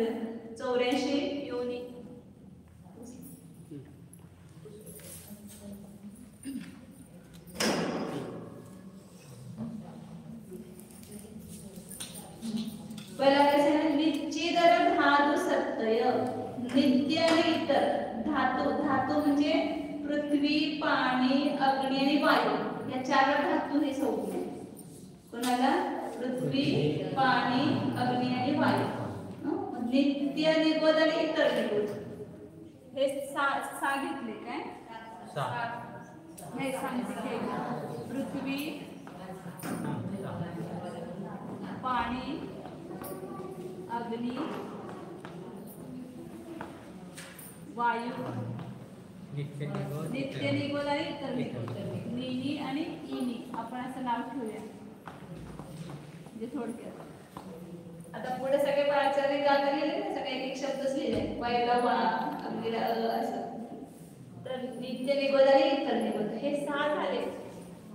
84 योनी. पहिला कसं निश्चित धातु सत्तय नित्य आणि इतर धातू. धातू म्हणजे पृथ्वी पाणी अग्नी आणि वायू या 4 धातू हे संज्ञा. कोणाला पृथ्वी पाणी अग्नी आणि वायू. नित्य निगोद आणि इतर निगोद हे 6 घेतले काय हे सांगते. पृथ्वी पाणी अग्नी वायू नित्य निगोद आणि इतर निगोद. निनी आणि इनी आपण असं नाव ठेवूया म्हणजे थोडक्यात. आता पुढे सगळे प्राचार्य गाता लिहिले ना, सगळे एक शब्दच लिहिले, वायूला वा अग्नीला असं. तर नित्य निगोद आणि इतर निगोद हे 6 झाले.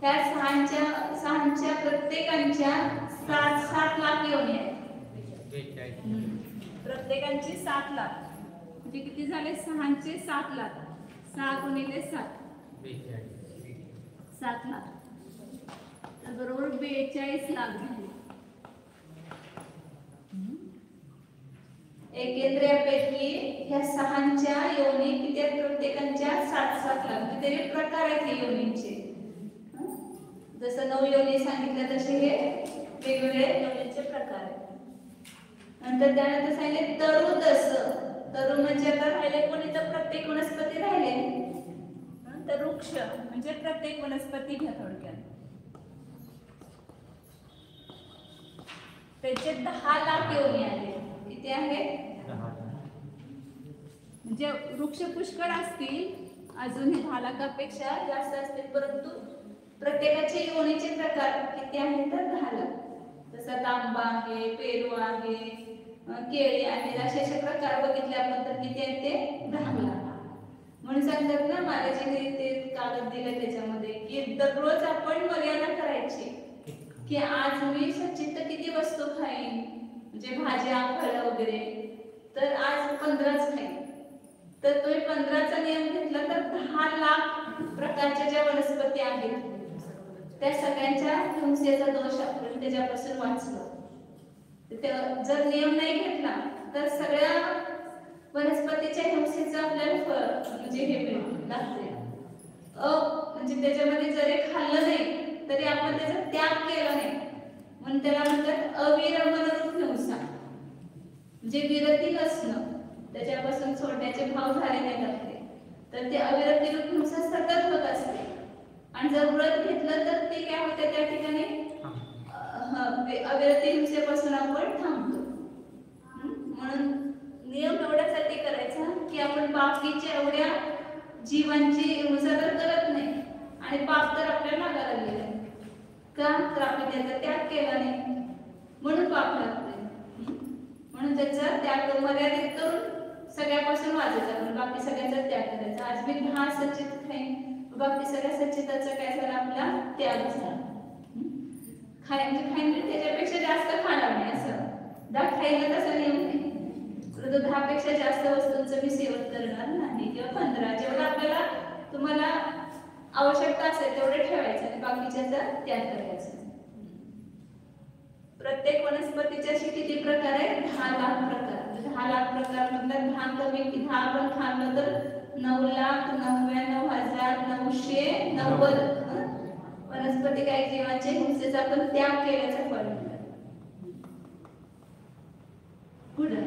त्या 6च्या प्रत्येकांच्या 7 लाख योनी आहेत. प्रत्येकांची 7 लाख म्हणजे किती झाले, 6चे 7 लाख. 6 गुणिले 7 7 लाख, तर बरोबर 42 लाख झाले. एकेंद्रियापैकी ह्या 6च्या योनी किती आहेत, प्रत्येकांच्या 7 लाख. म्हणजे ते प्रकार आहेत हे योनींचे. जसं 9 योनी सांगितलं तसे हे वेगवेगळे योनींचे प्रकार आहेत. नंतर त्यानंतर सांगितले तरु तस. तरु म्हणजे आता राहिले कोणी तर प्रत्येक वनस्पती राहिले. तर वृक्ष म्हणजे प्रत्येक वनस्पती घ्या थोडक्यात. त्याचे 10 लाख योनी आले. किती आहे? म्हणजे वृक्ष पुष्कळ असतील, अजूनही 10 लाखापेक्षा जास्त असतील, परंतु प्रत्येकाचे योनीचे प्रकार किती आहेत? तर 10 लाख. जसं तांबा आहे, पेरू आहे, केळी आहे, असे प्रकार बघितले आपण तर किती आहेत ते? 10 लाख. म्हणून सांगतात ना महाराजांनी ते कागद दिले त्याच्यामध्ये की दररोज आपण मर्यादा करायची की आज मी सचित किती वस्तू खाईन, म्हणजे भाज्या फळं वगैरे, तर आज 15च खाईन. तर तुम्ही 15चा नियम घेतला तर 10 लाख प्रकारच्या ज्या वनस्पती आहेत त्या सगळ्यांच्या हिंसेचा दोष आपण त्याच्यापासून वाचलो. जर नियम नाही घेतला तर सगळ्या वनस्पतीच्या हिंसेचं आपल्याला फळ म्हणजे हे लागते. म्हणजे त्याच्यामध्ये जरी खाल्लं नाही तरी आपण त्याचा त्याग केला नाही म्हणून त्याला म्हणतात अविरमण हिंसा. म्हणजे विरती नसणं, त्याच्यापासून सोडण्याचे भाव झाले नाही लागते, तर ते अविरती रूप हिंसा सतत होत असते. आणि जर व्रत घेतलं तर ते काय होते त्या ठिकाणी अविरती हिंसेपासून आपण थांबतो. म्हणून नियम एवढ्यासाठी करायचा की आपण बाकीच्या एवढ्या जीवांची हिंसा तर करत नाही आणि पाप तर आपल्याला मागायला लागलेलं आहे का, तर आपण त्याचा त्याग केला नाही म्हणून पाप लागतंय. म्हणून त्याचा त्याग मर्यादित करून सगळ्यापासून वाचायचा, पण बाकी सगळ्याचा त्याग करायचा. आज मी 10 सचित खाईन, बाकी सगळ्या सचिताचा काय झाला? आपला त्याग झाला. खायचे खाईन त्याच्यापेक्षा जास्त खाणार नाही, असं 10 खायला तसा नियम नाही. 10 पेक्षा जास्त वस्तूंचं मी सेवन करणार नाही, किंवा 15 जेवढं आपल्याला तुम्हाला आवश्यकता असेल तेवढे ठेवायचं आणि बाकीच्याचा त्याग करायचा. प्रत्येक वनस्पतीचे असे किती प्रकार आहेत? 10 लाख प्रकार. 10 लाख प्रकार म्हणजे 10 कमी की 10 पण खाल्लं तर 9,99,990 वनस्पती काही जीवांचे हिंसेचा आपण त्याग केल्याचं फळ मिळतं. पुढे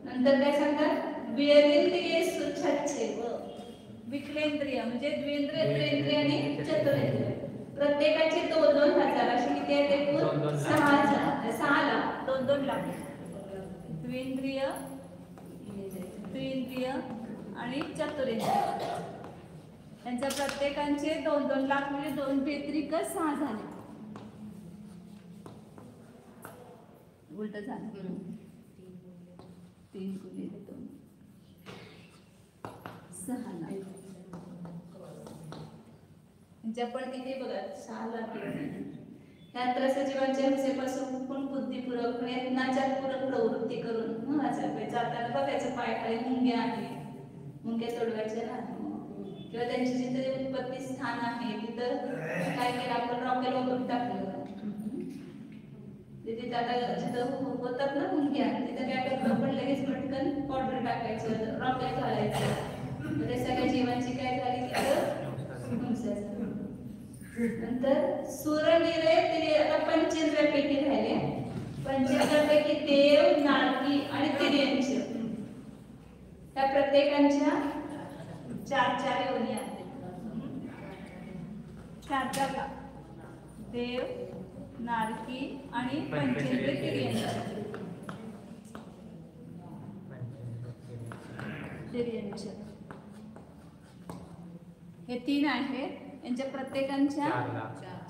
नंतर काय सांगतात? द्विंद्रिय सुच्छच्छे विकलेंद्रिय म्हणजे द्विंद्रिय, त्रिंद्रिय आणि चतुरेंद्रिय. प्रत्येकाचे 2-2 हजार असे किती आहेत? एकूण 6 लाख. 2-2 लाख. द्विंद्रिय, त्रिंद्रिय आणि चतुरेंद्रिय यांच्या प्रत्येकांचे 2-2 लाख म्हणजे 2 व्यतिरिक्त 6 झाले. उलट झालं. 3 गुणिले 2 6 लाख. म्हणजे आपण किती बघा 6 लाख. ह्या त्रसजीवांच्या हिंसेपासून पण बुद्धिपूर्वक प्रयत्नाच्या पूरक प्रवृत्ती करून जाताना बघायचं पाय खाली मुंग्या आहे, मुंग्या सोडवायच्या नाही, किंवा त्यांची जिथे उत्पत्ती स्थान आहे तिथं काय केलं आपण रॉकेल वगैरे टाकलं. तिथे आता जिथं होतात ना मुंग्या तिथं काय करतो आपण लगेच पटकन पावडर टाकायचं, रॉकेल घालायचं, ते सगळ्या जीवांची काय झाली तिथं हिंसा झाली. नंतर सूर्यनिरय आता पंचेंद्रियापैकी राहिले. पंचेंद्रियापैकी देव, नारकी आणि तिर्यंश त्या प्रत्येकांच्या 4-4 योनी आहेत. 4 लाख. देव, नारकी आणि पंचेंद्रिय तिर्यंश. हे 3 आहेत. यांच्या प्रत्येकांच्या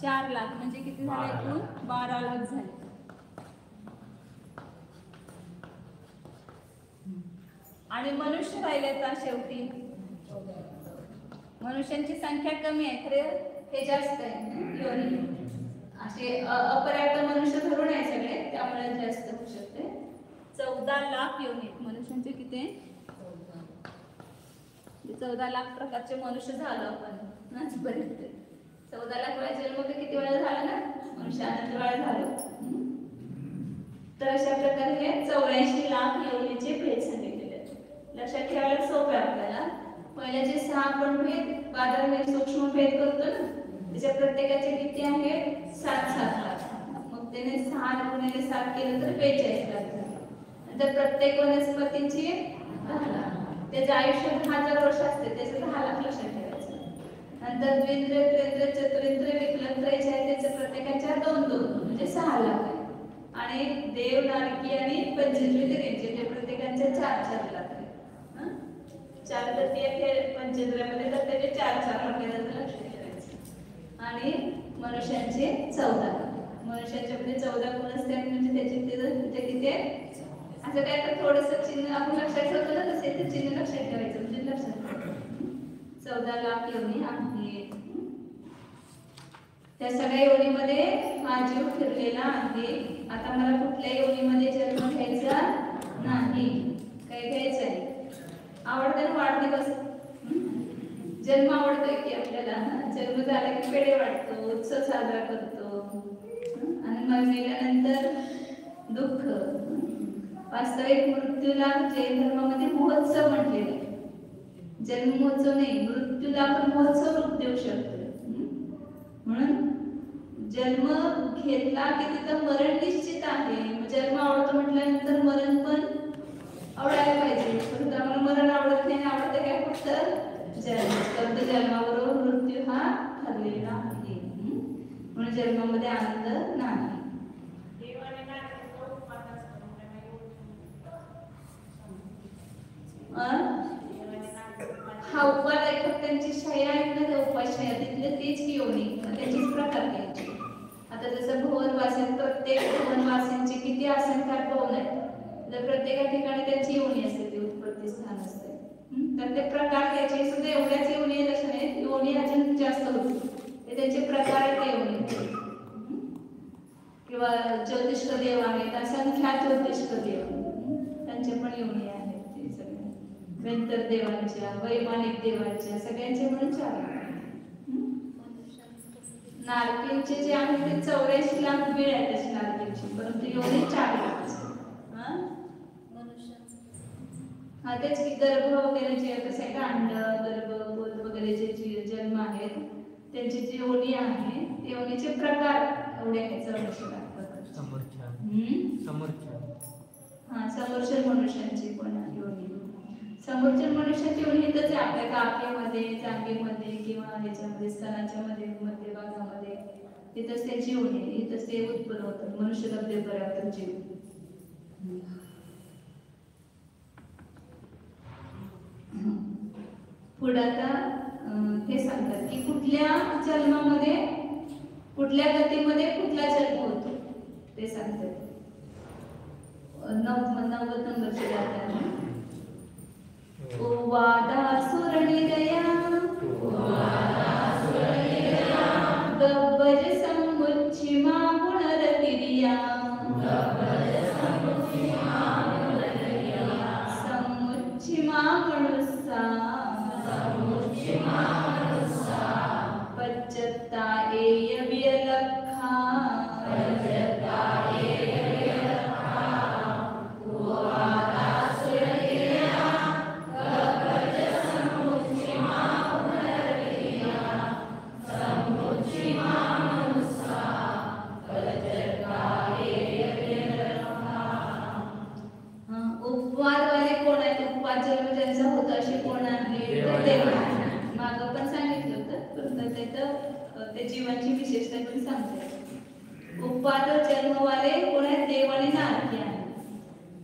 4 लाख म्हणजे किती झाले? एकूण 12 लाख झाले. आणि मनुष्य राहिले आता शेवटी. मनुष्यांची संख्या कमी आहे खरे हे जास्त आहे योनी. असे अपर्याप्त मनुष्य धरून आहे सगळे, त्यामुळे जास्त होऊ शकते. 14 लाख योनी मनुष्यांचे किती? 14 लाख प्रकारचे मनुष्य झालो आपण आजपर्यंत. 14 लाख वेळा जन्म किती वेळा झाला ना? मनुष्य अनंत वेळा झालो. तर अशा प्रकारे हे 84 लाख योनीचे भेद सांगितलेले आहेत. लक्षात ठेवायला सोपं आहे आपल्याला. पहिल्या जे 6 आपण भेद बाजारामध्ये सूक्ष्म भेद करतो ना, त्याच्या प्रत्येकाचे किती आहेत? 7-7 लाख. मग त्याने 6 गुणिले 7 केलं तर 45 लाख झाले. तर प्रत्येक वनस्पतीची 10 लाख. त्याचं आयुष्य 10,000 वर्ष असते, त्याचं 10 लाख लक्षात ठेवायचं. नंतर द्विंद्रिय, त्रिंद्रिय, चतुरिंद्रिय, विकलन, त्रयीचे आहे, त्याचं प्रत्येकाच्या 2-2 म्हणजे 6 लाख आहे. आणि देव, नारकी आणि पंचेंद्रिय त्यांचे ते प्रत्येकाच्या 4-4 लाख आहे. 4 तत्त्वीय हे पंचेंद्रियामध्ये तर त्याचे 4-4 लाख आहे, लक्षात ठेवायचं. आणि मनुष्यांचे 14 लाख. मनुष्याच्या मध्ये 14 गुण असतात म्हणजे त्याचे किती आहे असं काय तर थोडंसं चिन्ह आपण लक्षात ठेवतो ना, तसे ते चिन्ह लक्षात ठेवायचं म्हणजे लक्षात ठेवायचं. 14 लाख योनी आहेत. त्या सगळ्या योनीमध्ये हा जीव फिरलेला आहे. आता मला कुठल्या योनीमध्ये जन्म घ्यायचा नाही. काय घ्यायचं आहे? आवडतं ना वाढदिवस? जन्म आवडतोय की आपल्याला? जन्म झाला की पेढे वाटतो, उत्सव साजरा करतो, आणि मग मेल्यानंतर दुःख. वास्तविक मृत्यूला जैन धर्मामध्ये महोत्सव म्हटलेलं आहे. जन्म महोत्सव नाही, मृत्यूला आपण महोत्सव रूप देऊ शकतो. म्हणून जन्म घेतला की तिथं मरण निश्चित आहे. जन्म आवडतो म्हटल्यानंतर मरण पण आवडायला पाहिजे. परंतु आम्हाला मरण आवडत नाही, आवडतं काय फक्त जन्म. जन्माबरोबर मृत्यू हा ठरलेला आहे. म्हणून जन्मामध्ये आनंद नाही. हा उपाय त्यांची शया आहेत ना, त्या उपाशया तिथले तेच की योनी त्याचीच प्रकार घ्यायचे. आता जसं भुवनवासीन, प्रत्येक भुवनवासींचे किती असंख्यात भवन आहेत, तर प्रत्येका ठिकाणी त्यांची योनी असते, ती उत्पत्ती स्थान असते. तर ते प्रकार घ्यायचे. सुद्धा एवढ्याच योनी आहेत अशा नाहीत, योनी अजून जास्त होती. ते त्यांचे प्रकार आहेत योनी. किंवा ज्योतिष्क देव आहेत, असंख्यात ज्योतिष्क देव, त्यांचे पण योनी आहेत. ते सगळे वेंतर देवांच्या, वैमानिक देवांच्या, सगळ्यांचे म्हणून 4 लाख. नारकींचे जे आहे ते 84 लाख वेळ आहे तशी नारकींची, परंतु योनी 4 लाख. हा तेच की गर्भ वगैरे जे कसं आहे, अंड, गर्भ, पोत वगैरे जे जन्म आहेत त्यांची जी योनी आहे, योनीचे प्रकार एवढे आहेत 84 लाख. समोरच्या मनुष्यांची पण योनी. समोरच्या मनुष्याची योनी इथंच आहे आपल्या काखेमध्ये, जांघेमध्ये किंवा ह्याच्यामध्ये स्तनाच्या मध्ये, मध्य भागामध्ये. तिथंच त्याची योनी आहे, इथंच ते उत्पन्न होतात मनुष्य लब्धेपर्यंत जीव. पुढे आता हे सांगतात की कुठल्या जन्मामध्ये, कुठल्या गतीमध्ये कुठला जन्म होतो ते सांगतात. 90 नंबरची गाथा. ओ वादासुर निदया, गब्बर समुच्चिमा गुणरतिरिया, समुच्चिमा मनुस्सा, पच्चत्ता एय व्यलक्खा, ते जीवांची विशेषता पण सांगते. उपवाद जन्मवाले कोण आहेत? देव आणि नारकी आहे.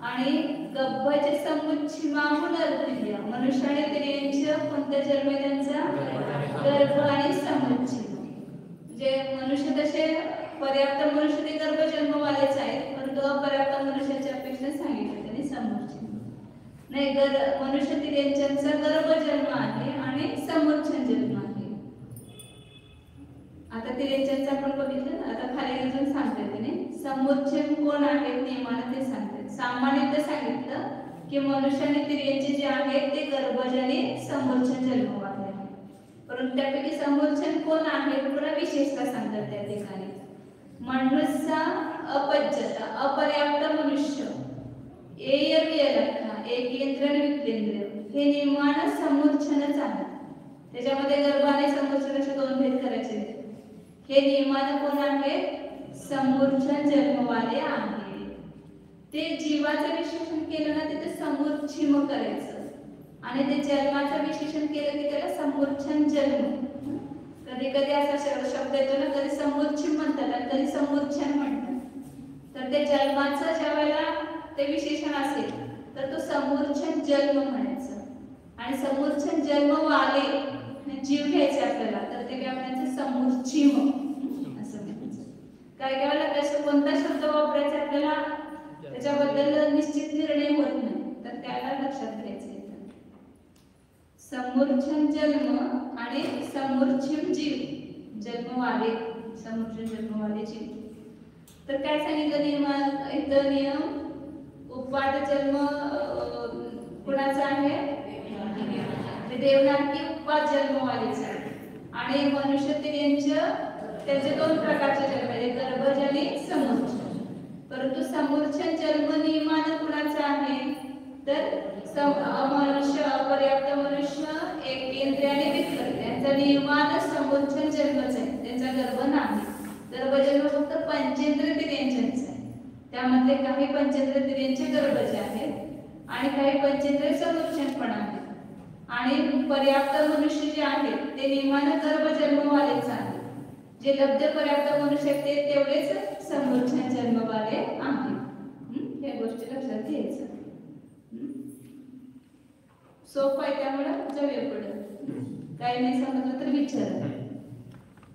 आणि गब्बचे समुच्चिमा गुणरतिरिया, मनुष्य आणि स्त्रियांचे कोणत्या जन्म त्यांचा? गर्भ आणि समुच्चिम. जे मनुष्य तसे पर्याप्त मनुष्य ते गर्भ जन्मवालेच आहेत, परंतु अपर्याप्त मनुष्याच्या अपेक्षा सांगितले त्यांनी समुच्चिम नाही. मनुष्य स्त्रियांचा गर्भ जन्म आहे आणि समुच्चन जन्म आहे. आता तिरेंच्या आपण बघितलं. आता खाली अजून सांगते त्याने समुच्चन कोण आहेत नियमाने ते सांगतात. सामान्यतः सांगितलं की मनुष्य आणि तिरेंचे जे आहेत ते गर्भज आणि समुच्चन जन्मवाले आहेत, परंतु त्यापैकी समुच्चन कोण आहे पुन्हा विशेषता सांगतात त्या ठिकाणी. मनुष्य अपज्जता, अपर्याप्त मनुष्य, एय व्यलक्खा, एकेंद्र आणि विकेंद्र, हे नियमाने समुच्चनच आहे. त्याच्यामध्ये गर्भ आणि समुच्चन असे 2 भेद करायचे. हे नियमाने कोण आहेत? समुच्चन जन्मवाले आहेत. ते जीवाचं विशेषण केलं ना तिथे समूर्छिम करायचं आणि ते जन्माचं विशेषण केलं की त्याला समूर्छन जन्म. कधी कधी असा शब्द येतो ना, कधी समूर्छिम म्हणतात आणि कधी समूर्छन म्हणतात. तर ते जन्माचं ज्या वेळेला ते विशेषण असेल तर तो समूर्छन जन्म म्हणायचं. आणि समूर्छन जन्म वाले जीव घ्यायचे आपल्याला तर ते काय म्हणायचं समूर्छिम असं म्हणायचं. काय काय वेळेला कसं कोणता शब्द वापरायचा आपल्याला त्याच्याबद्दल निश्चित निर्णय होत नाही तर त्याला लक्षात घ्यायचं. समूर्छन जन्म आणि समूर्छिम जीव जन्म वाले समूर्छन जन्म वाले जीव. तर काय सांगितलं नियम उपवाद जन्म कुणाचा आहे देवनाथी उपवाद जन्म वालेचा आणि मनुष्य त्यांचे दोन प्रकारचे जन्म आहेत गर्भज आणि समूर्छन. परंतु समूर्छन जन्म नियमानं कुणाचा आहे तर मनुष्य अपर्याप्त मनुष्य एकेंद्रियाने विकृत यांचा नियमानं समूर्छन जन्मच आहे त्यांचा गर्भ नाही. गर्भजन्म फक्त पंचेंद्रिय तिर्यांचे आहे त्यामधले काही पंचेंद्रिय तिर्यांचे गर्भज आहेत आणि काही पंचेंद्रिय समूर्छन पण आहेत. आणि पर्याप्त मनुष्य जे आहेत ते नियमानं गर्भजन्मवालेच आहेत. जे लब्ध पर्याप्त मनुष्य आहेत ते तेवढेच समूर्छन जन्मवाले आहेत. या गोष्टी लक्षात घ्यायचं. सोपं आहे त्यामुळे जाऊया पुढे. काही नाही समजलं तर विचारा.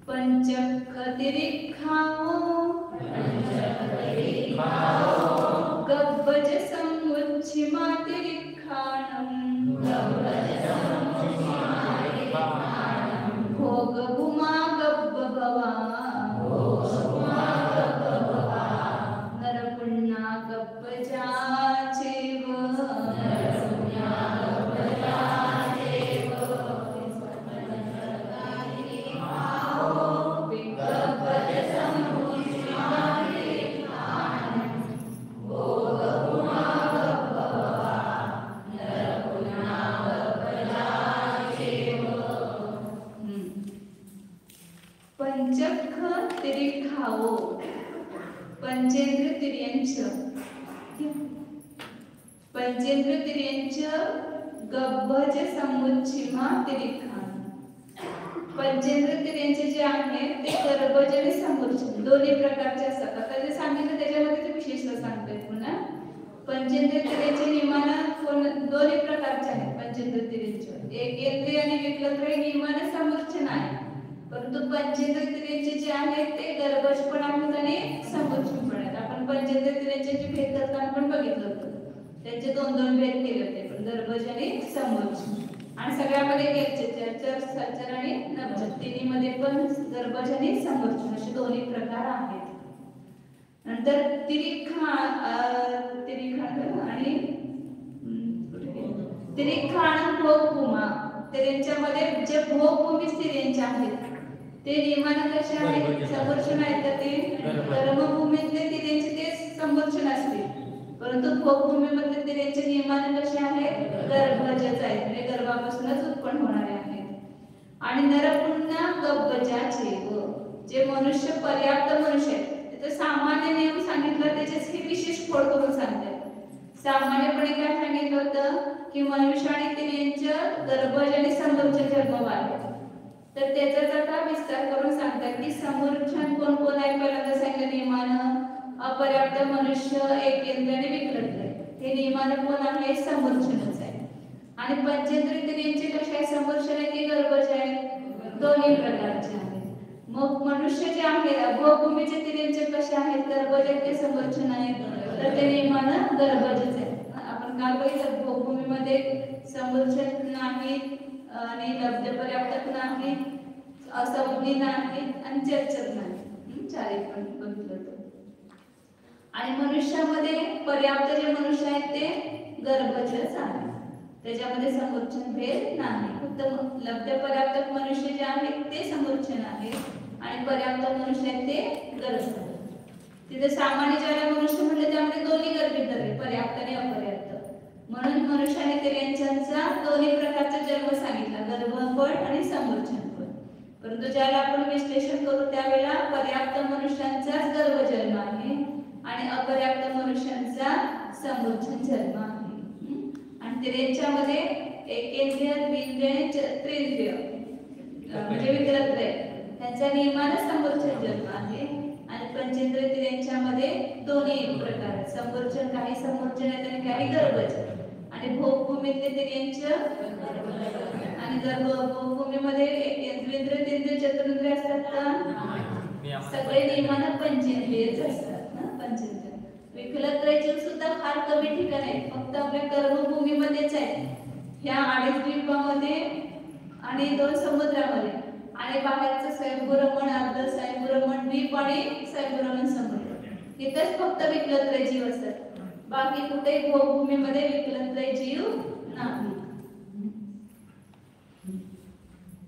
पंचखतिरिखाओ गब्बज समुच्छिमातिरिखाणं भोगभूमा गब्बभवा नरपुण्णा गब्बजाचेव पंचखतिरिखाओ पंचेंद्रिय तिर्यांच गब्बज समुच्छिमा तिरिखाण. पंचेंद्रिय तिर्यांचे जे आहेत ते गर्भज आणि समूर्छन दोन्ही प्रकारचे असतात. आता जे सांगितलं त्याच्यामध्ये ते विशेषतः सांगतोय पुन्हा. पंचेंद्रिय तिर्यांचे नियमानं दोन्ही प्रकारचे आहेत. पंचेंद्रिय तिर्यांचे एकेंद्रिय आणि विकृत नियमानं समूर्छन आहे. परंतु पंचेंद्रिय तिर्यांचे जे आहेत ते गर्भज पण आहेत आणि समूर्छन पण आहेत. आपण पंचेंद्रिय तिर्यांचे भेद करताना पण बघितलं होतं. त्यांचे दोन भेद केले होते पण गर्भज आणि समूर्छन. आणि सगळ्यामध्ये चर सचर आणि नभचर तिन्हीमध्ये पण गर्भज आणि समूर्छन असे दोन्ही प्रकार आहेत. नंतर तिरिखाण आणि तिरिखाण भोगभूमा तर यांच्यामध्ये जे भोगभूमी स्त्रियांचे आहेत ते नियमानं कसे आहेत समूर्छन आहेत तर ते कर्मभूमीतले तिऱ्यांचे ते समूर्छन असतील. परंतु भोगभूमीमधले तिऱ्यांचे नियमानं कसे आहेत गर्भजच आहेत म्हणजे गर्भापासूनच उत्पन्न होणारे आहेत. आणि नरपुण्णा गब्बजाचे जे मनुष्य पर्याप्त मनुष्य आहेत तिथे सामान्य नियम सांगितलं त्याचेच हे विशेष फोड करून सांगतात. सामान्यपणे काय सांगितलं होतं की मनुष्य आणि तिऱ्यांच्या गर्भज आणि समूर्छन जन्म वाले तर त्याचाच आता विस्तार करून सांगतात की समूर्छन कोण कोण आहे. पहिल्यांदा सांगितलं नियमानं अपर्याप्त मनुष्य एकेंद्रिय आणि विकृत हे नियमानं कोण आहे समूर्छनच आहे. आणि पंचेंद्रिय तिर्यांचे कसे आहे समूर्छन आहे की गर्भज आहे दोन्ही प्रकारचे आहेत. मग मनुष्य जे आहेत भोगभूमीचे तिर्यांचे कसे आहेत गर्भज आहेत ते समूर्छन आहेत तर ते नियमानं गर्भजच आहे. आपण काल बघितलं भोगभूमीमध्ये समूर्छन नाही आणि लब्ध पर्याप्त नाही असंज्ञ नाही आणि चरचर नाही चारी पण बघितलं होतं. आणि मनुष्यामध्ये पर्याप्त जे मनुष्य आहेत ते गर्भजच आहेत त्याच्यामध्ये समूर्छन भेद नाही. फक्त लब्ध पर्याप्त मनुष्य जे आहेत ते समूर्छन आहेत आणि पर्याप्त मनुष्य आहेत ते गर्भ. तिथे सामान्य ज्याला मनुष्य म्हणले त्यामध्ये दोन्ही गर्भित धरले पर्याप्त आणि अपर्याप्त. म्हणून मनुष्य आणि तिर्यांचा दोन्ही प्रकारचा जन्म सांगितला गर्भपण आणि समूर्छनपण. परंतु ज्याला आपण विश्लेषण करू त्यावेळेला पर्याप्त मनुष्यांचाच गर्भजन्म आहे आणि अपर्याप्त मनुष्यांचा जन्म आहे. आणि त्यांच्यामध्ये एकेंद्रिय, द्विंद्रिय आणि त्रिंद्रिय म्हणजे विकलत्रय त्यांच्या नियमानं समोरचन जन्म आहे. आणि पंचेंद्रिय त्यांच्यामध्ये दोन्ही प्रकार आहेत. समोरचन काही समोरचन आहेत आणि काही गर्भजन. आणि भोगभूमीतले त्यांचं आणि गर्भभूमीमध्ये द्विंद्रिय, त्रिंद्रिय, चतुर्ंद्रिय असतात का? सगळे नियमानं पंचेंद्रियच असतात ना. पंचेंद्रिय विकलत्रयचे सुद्धा फार कमी ठिकाण आहेत. फक्त आपल्या कर्मभूमीमध्येच आहे. ह्या अडीच द्वीपामध्ये आणि 2 समुद्रामध्ये आणि बाहेरचं स्वयंभूरमण, अर्ध स्वयंभूरमण द्वीप आणि स्वयंभूरमण समुद्र इथेच फक्त विकलत्रय जीव असतात. बाकी कुठेही भोगभूमीमध्ये विकलत्रय जीव नाही.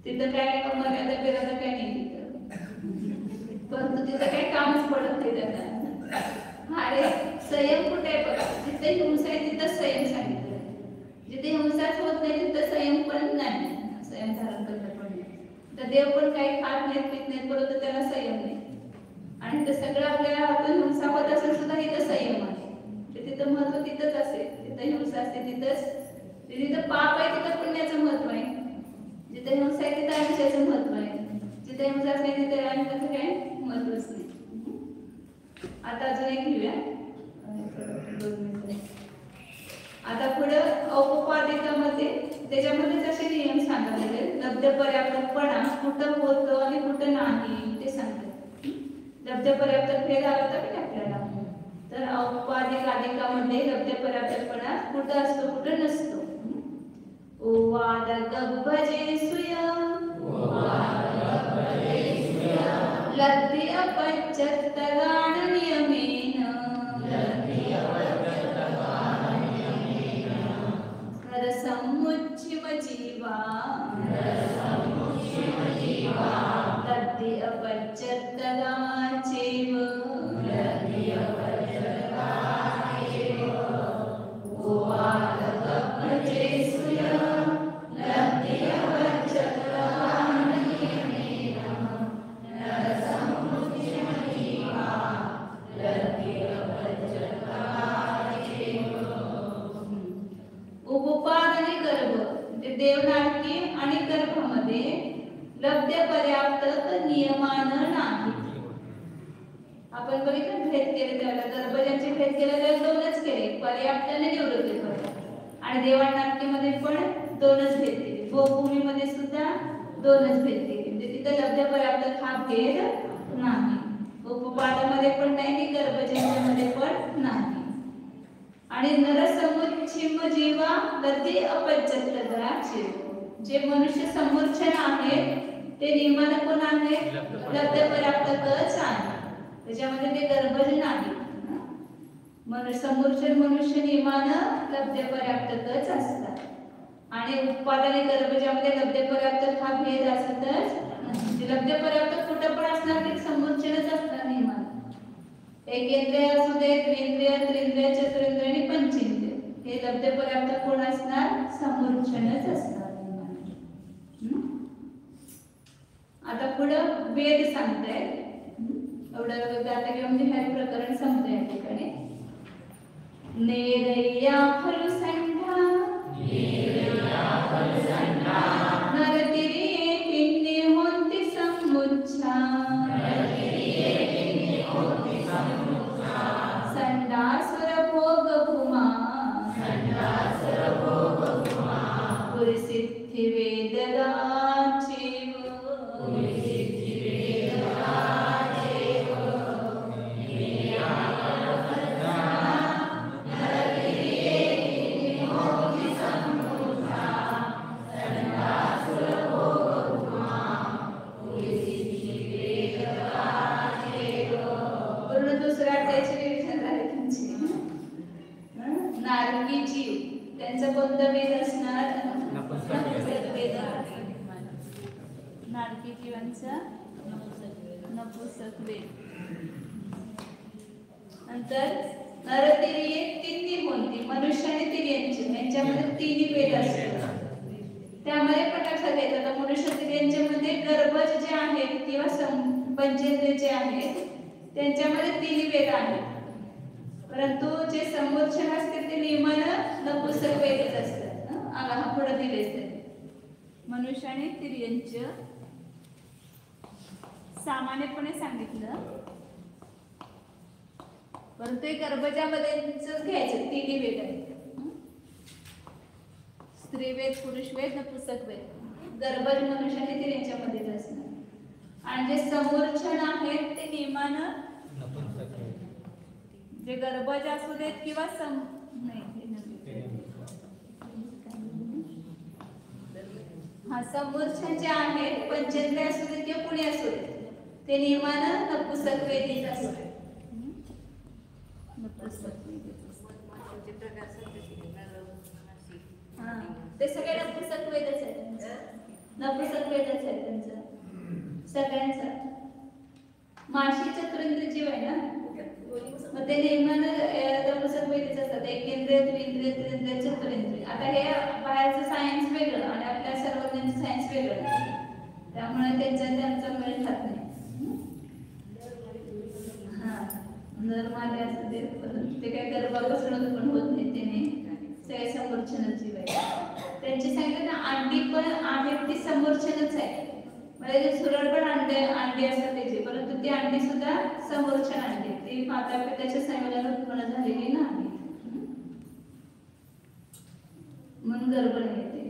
तिथं काय मर्यादा बिर्यादा काय नाही तिथं. परंतु तिथं काही कामच पडत नाही त्यांना. अरे संयम कुठे आहे बघा. जिथे हिंसा आहे तिथं संयम सांगितलं. जिथे हिंसाच होत नाही तिथं संयम पण नाही. संयम धारण करणं पण नाही. तर देव पण काही खात नाहीत, पित नाहीत, परंतु त्याला संयम नाही. आणि ते सगळं आपल्या हातून हिंसा होत असेल सुद्धा इथं संयम आहे. तिथं महत्व तिथंच असेल. तिथं हिंसा असते तिथंच, जिथं पाप आहे तिथं पुण्याचं महत्व आहे. जिथे हिंसा आहे तिथं आयुष्याचं महत्व आहे. जिथे हिंसा असते तिथे आयुष्याचं काही महत्वच नाही. आता अजून एक घेऊया. आता पुढं औपपादिकामध्ये त्याच्यामध्ये असे नियम सांगितले. लब्ध पर्याप्तपणा कुठं होतं आणि कुठं नाही ते सांगतात. लब्ध पर्याप्त भेद आला होता की आपल्याला. तर औपपादिक अधिकामध्ये लब्ध पर्याप्तपणा कुठं असतो कुठं नसतो. ओवाद गब्भजे सुय लब्धि अपच्यत्तगान नियमेन नरसमुच्चिम जीवा लब्धि अपच्यत्तगाचेव ओवाद गब्भजे सुय लब्धि अपच्यत्तगान नियमेन नरसमुच्चिम जीवा लब्धि अपच्यत्तगाचेव. उपपाद आणि गर्भ म्हणजे देवनाटकी आणि गर्भामध्ये लब्ध पर्याप्त नियमानं नाही. आपण बघितलं भेद केले त्याला गर्भजांचे भेद केले त्याला 2च केले, पर्याप्त आणि निवृत्ती पर्याप्त. आणि देवनाटकीमध्ये पण 2च भेद केले. भोगभूमीमध्ये सुद्धा 2च भेद केले. म्हणजे तिथे लब्ध पर्याप्त हा भेद नाही. उपपादामध्ये पण नाही आणि गर्भजन्यामध्ये पण नाही. आणि नरसमुच्चिम जीवा लब्धि अपच्यत्तगाचेव जे मनुष्य समूर्छन आहेत ते नियमानं कोण आहेत? लब्ध पर्याप्तच आहे. त्याच्यामध्ये ते गर्भज नाही. समूर्छन मनुष्य नियमानं लब्ध पर्याप्तच असतात. आणि उत्पादन गर्भजामध्ये लब्ध पर्याप्त हा भेद असतच. लब्ध पर्याप्त कुठं पण असणार की समूर्छनच असणार नियमानं. एकेंद्रिय असू दे, द्विंद्रिय, त्रिंद्रिय, चतुर्ंद्रिय आणि पंचेंद्रिय हे लब्ध पर्याप्त कोण असणार? समूर्छनच असणार. आता पुढं वेद सांगताय. एवढं आता किंवा म्हणजे हे प्रकरण संपतंय या ठिकाणी. नेरय्या फलसंढा नरतिरिये किन्ने होंति समुच्छा संडासुर भोग भूमा पुरसिद्धि वेदगाचेव नारकी जीव त्यांचा कोणता वेद असणार? नारकी जीवांचा नपुंसक वेद. नंतर नरतिरिये तिन्ही कोणती मनुष्य आणि तिर्यांचे यांच्यामध्ये 3 वेद असतात. त्यामध्ये पण लक्षात घ्यायचं आता मनुष्य तिर्यांच्यामध्ये गर्भज जे आहेत किंवा पंचेंद्रिय जे आहेत त्यांच्यामध्ये 3 वेद आहेत. परंतु जे समोरचे असते ते नियमानं नपुंसक वेदच असतात. हा पुढे दिलेच आहे. मनुष्य आणि तिर्यंच सामान्यपणे सांगितलं, परंतु एक गर्भजामध्येच घ्यायचं. तिन्ही वेद आहेत. स्त्रीवेद, पुरुषवेद, नपुंसक वेद. गर्भज मनुष्य आणि तिर्यंच्यामध्येच असणार. आणि जे समोरछण आहेत ते नियमानं नपुंसक वेद. जे गर्भज असू देत किंवा समोरछण जे आहेत पंचेंद्रिय असू देत किंवा पुढे असू देत ते नियमानं नपुंसक वेदीच असतात. ते सगळे नपुंसक वेदच आहेत. नपुंसक वेदच आहे त्यांचं सगळ्यांचा. माशी चतुरेंद्रिय जीव आहे ना, मग ते नेहमीनं नपुंसक वेदीच असतात. एकेंद्रिय, द्विंद्रिय, त्रिंद्रिय, चतुरेंद्रिय. आता हे बाहेरचं सायन्स वेगळं आणि आपल्या सर्वज्ञांचं सायन्स वेगळं, त्यामुळे त्यांचा मेळ खात नाही. नरमाले असं ते काय गर्भापासून उत्पन्न होत नाही, त्याने सगळे समोरछण जीव आहे. त्यांची सांगितलं ना, अंडी पण आहेत ती समोरछणच आहे. म्हणजे सुरळ पण अंडे असतात त्याचे, परंतु ती अंडी सुद्धा समोरछण अंडी, ती माता पित्याच्या संयोगाने उत्पन्न झालेली ना अंडी, म्हणून गर्भ येते.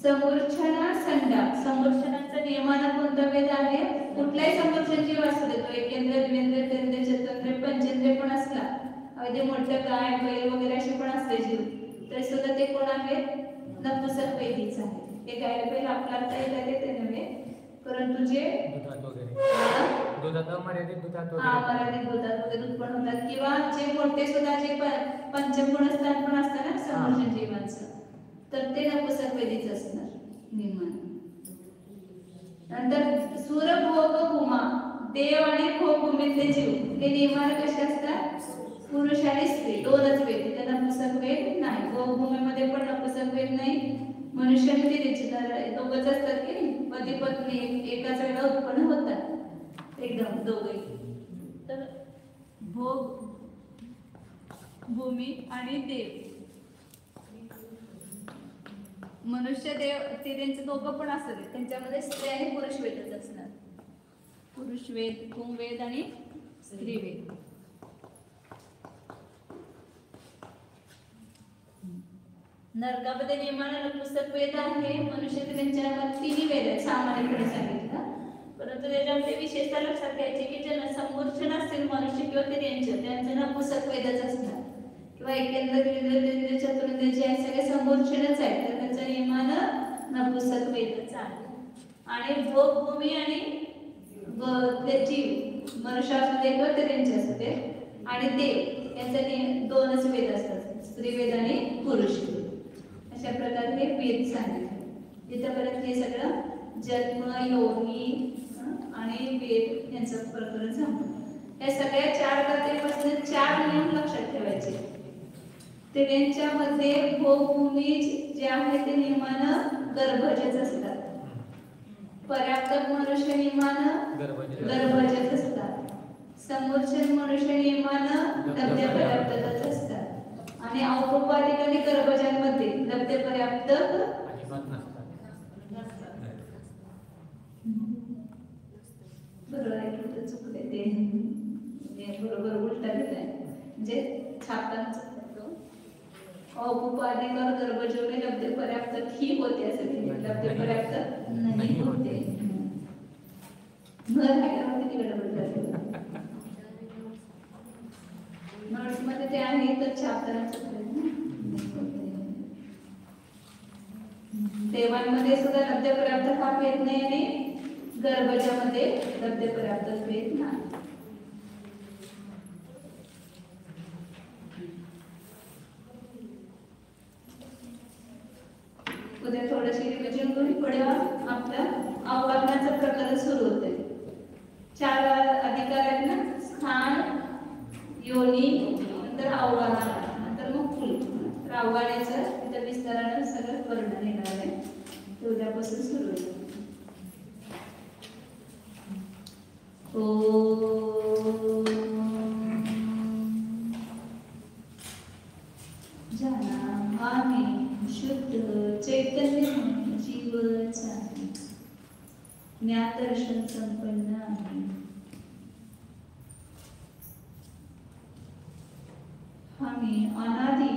समोरछणा संडा. समोरछणाचा नियमानं कोणता वेद आहे? कुठलाही समोरछण जीव असू दे, तो एकेंद्रिय, द्विंद्रिय, त्रिंद्रिय, चतुरेंद्रिय, पंचेंद्रिय पण असला, म्हणजे मोठं गाय बैल वगैरे असे पण असले जीव, तरी सुद्धा ते कोण आहेत? नपुंसक वेदीच आहे. हे गाय बैल आपला ते नव्हे, परंतु जे दुधात मर्यादित दुधात मर्यादित दुधात वगैरे उत्पन्न होतात, किंवा जे मोठे सुद्धा जे पंचगुणस्थान पण असतं ना समोरच्या जीवांचं, तर ते नपुंसक वेदीच असणार नियमान. नंतर सूर, भोग, भूमा. देव आणि भोग भूमीतले जीव हे नियमान कसे असतात? पुरुष आणि स्त्री दोनच वेद, त्या नपुंसक वेद नाही. भोग भूमीमध्ये पण नपुंसक वेद नाही. मनुष्य आणि तिर्यंच दोघंच असतात की नाही, पती पत्नी एकाच वेळेला उत्पन्न होतात एकदम दोघे. तर भोग भूमी आणि देव, मनुष्य देव तिर्यंच दोघं पण असतात, त्यांच्यामध्ये स्त्री आणि पुरुष वेदच असणार. पुरुष वेद, भूमवेद आणि स्त्रीवेद. नरकामध्ये नियमानं नपुंसक वेद आहे. मनुष्य तिर्यंच्यामध्ये तिन्ही वेद आहेत सामान्यपणे सांगितलं, परंतु त्याच्यामध्ये विशेषतः लक्षात घ्यायचे की ज्यांना समोरछण असतील मनुष्य किंवा तिर्यंच, त्यांचं नपुंसक वेदच असणार. किंवा एकेंद्रिय, द्विंद्रिय, चतुरेंद्रिय जे आहे सगळे समोरछणच आहेत, तर त्यांच्या नियमानं नपुंसक वेदच आहे. आणि भोग भूमी आणि ते जीव, मनुष्य असू दे किंवा तिर्यंच असू दे, आणि देव यांचे दोनच वेद असतात, स्त्रीवेद आणि पुरुष वेद. अशा प्रकारे हे वेद सांगितले. इथपर्यंत हे सगळं जन्म, योनी आणि वेद यांचं प्रकरण संपलं. या सगळ्या 4 कथेपासून 4 नियम लक्षात ठेवायचे. तिर्यंच्यामध्ये भोग भूमी जे आहे ते नियमानं गर्भजच असतात. पर्याप्त मनुष्य नियमानं गर्भजच असतात. समोरछण मनुष्य नियमानं लब्ध पर्याप्तच असतात. आणि औपचारिक आणि गर्भजांमध्ये लब्ध पर्याप्त बरोबर आहे की चुकले ते बरोबर उलटा दिलाय, म्हणजे छापताना चुकतो. औपचारिक और गर्भजोने लब्ध पर्याप्त ही होते असं लिहिले, लब्ध पर्याप्त नाही होते. नोट्स मध्ये ते आहे तर छापताना चुकले. देवांमध्ये सुद्धा लब्ध पर्याप्त हा भेद नाही आणि गर्भजामध्ये लब्ध पर्याप्त भेद नाही. उद्या थोडीशी रिव्हिजन करून पुढे आपलं अवकाशनाचं प्रकरण सुरू होते. 4 अधिकार आहेत ना, स्थान, योनी, नंतर अवगाहन, नंतर मग फुल. तर अवगाहनाचं तिथं विस्तारानं सगळं वर्णन येणार आहे, ते उद्यापासून सुरू होईल. ओ आम्ही अनादी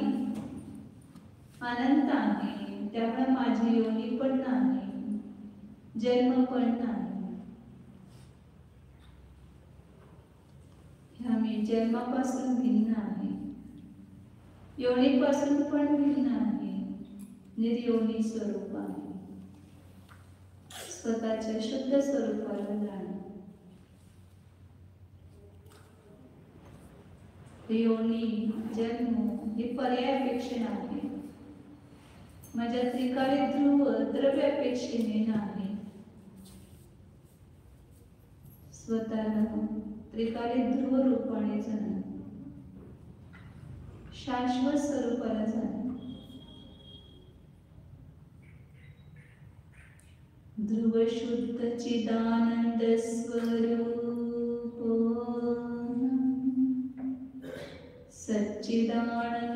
अनंत आहे, त्यामुळे माझी योनी पण नाही, जन्म पण नाही. आम्ही जन्मापासून भिन्न आहे, योनीपासून पण भिन्न आहे, निर्योनी स्वरूप आहे. स्वतःच्या शुद्ध स्वरूपाला जाणे. योनी जन्म ही पर्यायपेक्षण आहे. माझ्या त्रिकाली ध्रुव द्रव्यापेक्षेने नाही. स्वतःला त्रिकाली ध्रुव रूपाने जाणे, शाश्वत स्वरूपाला जाणे. ध्रुव शुद्ध चिदानंद स्वरूप सच्चिदानंद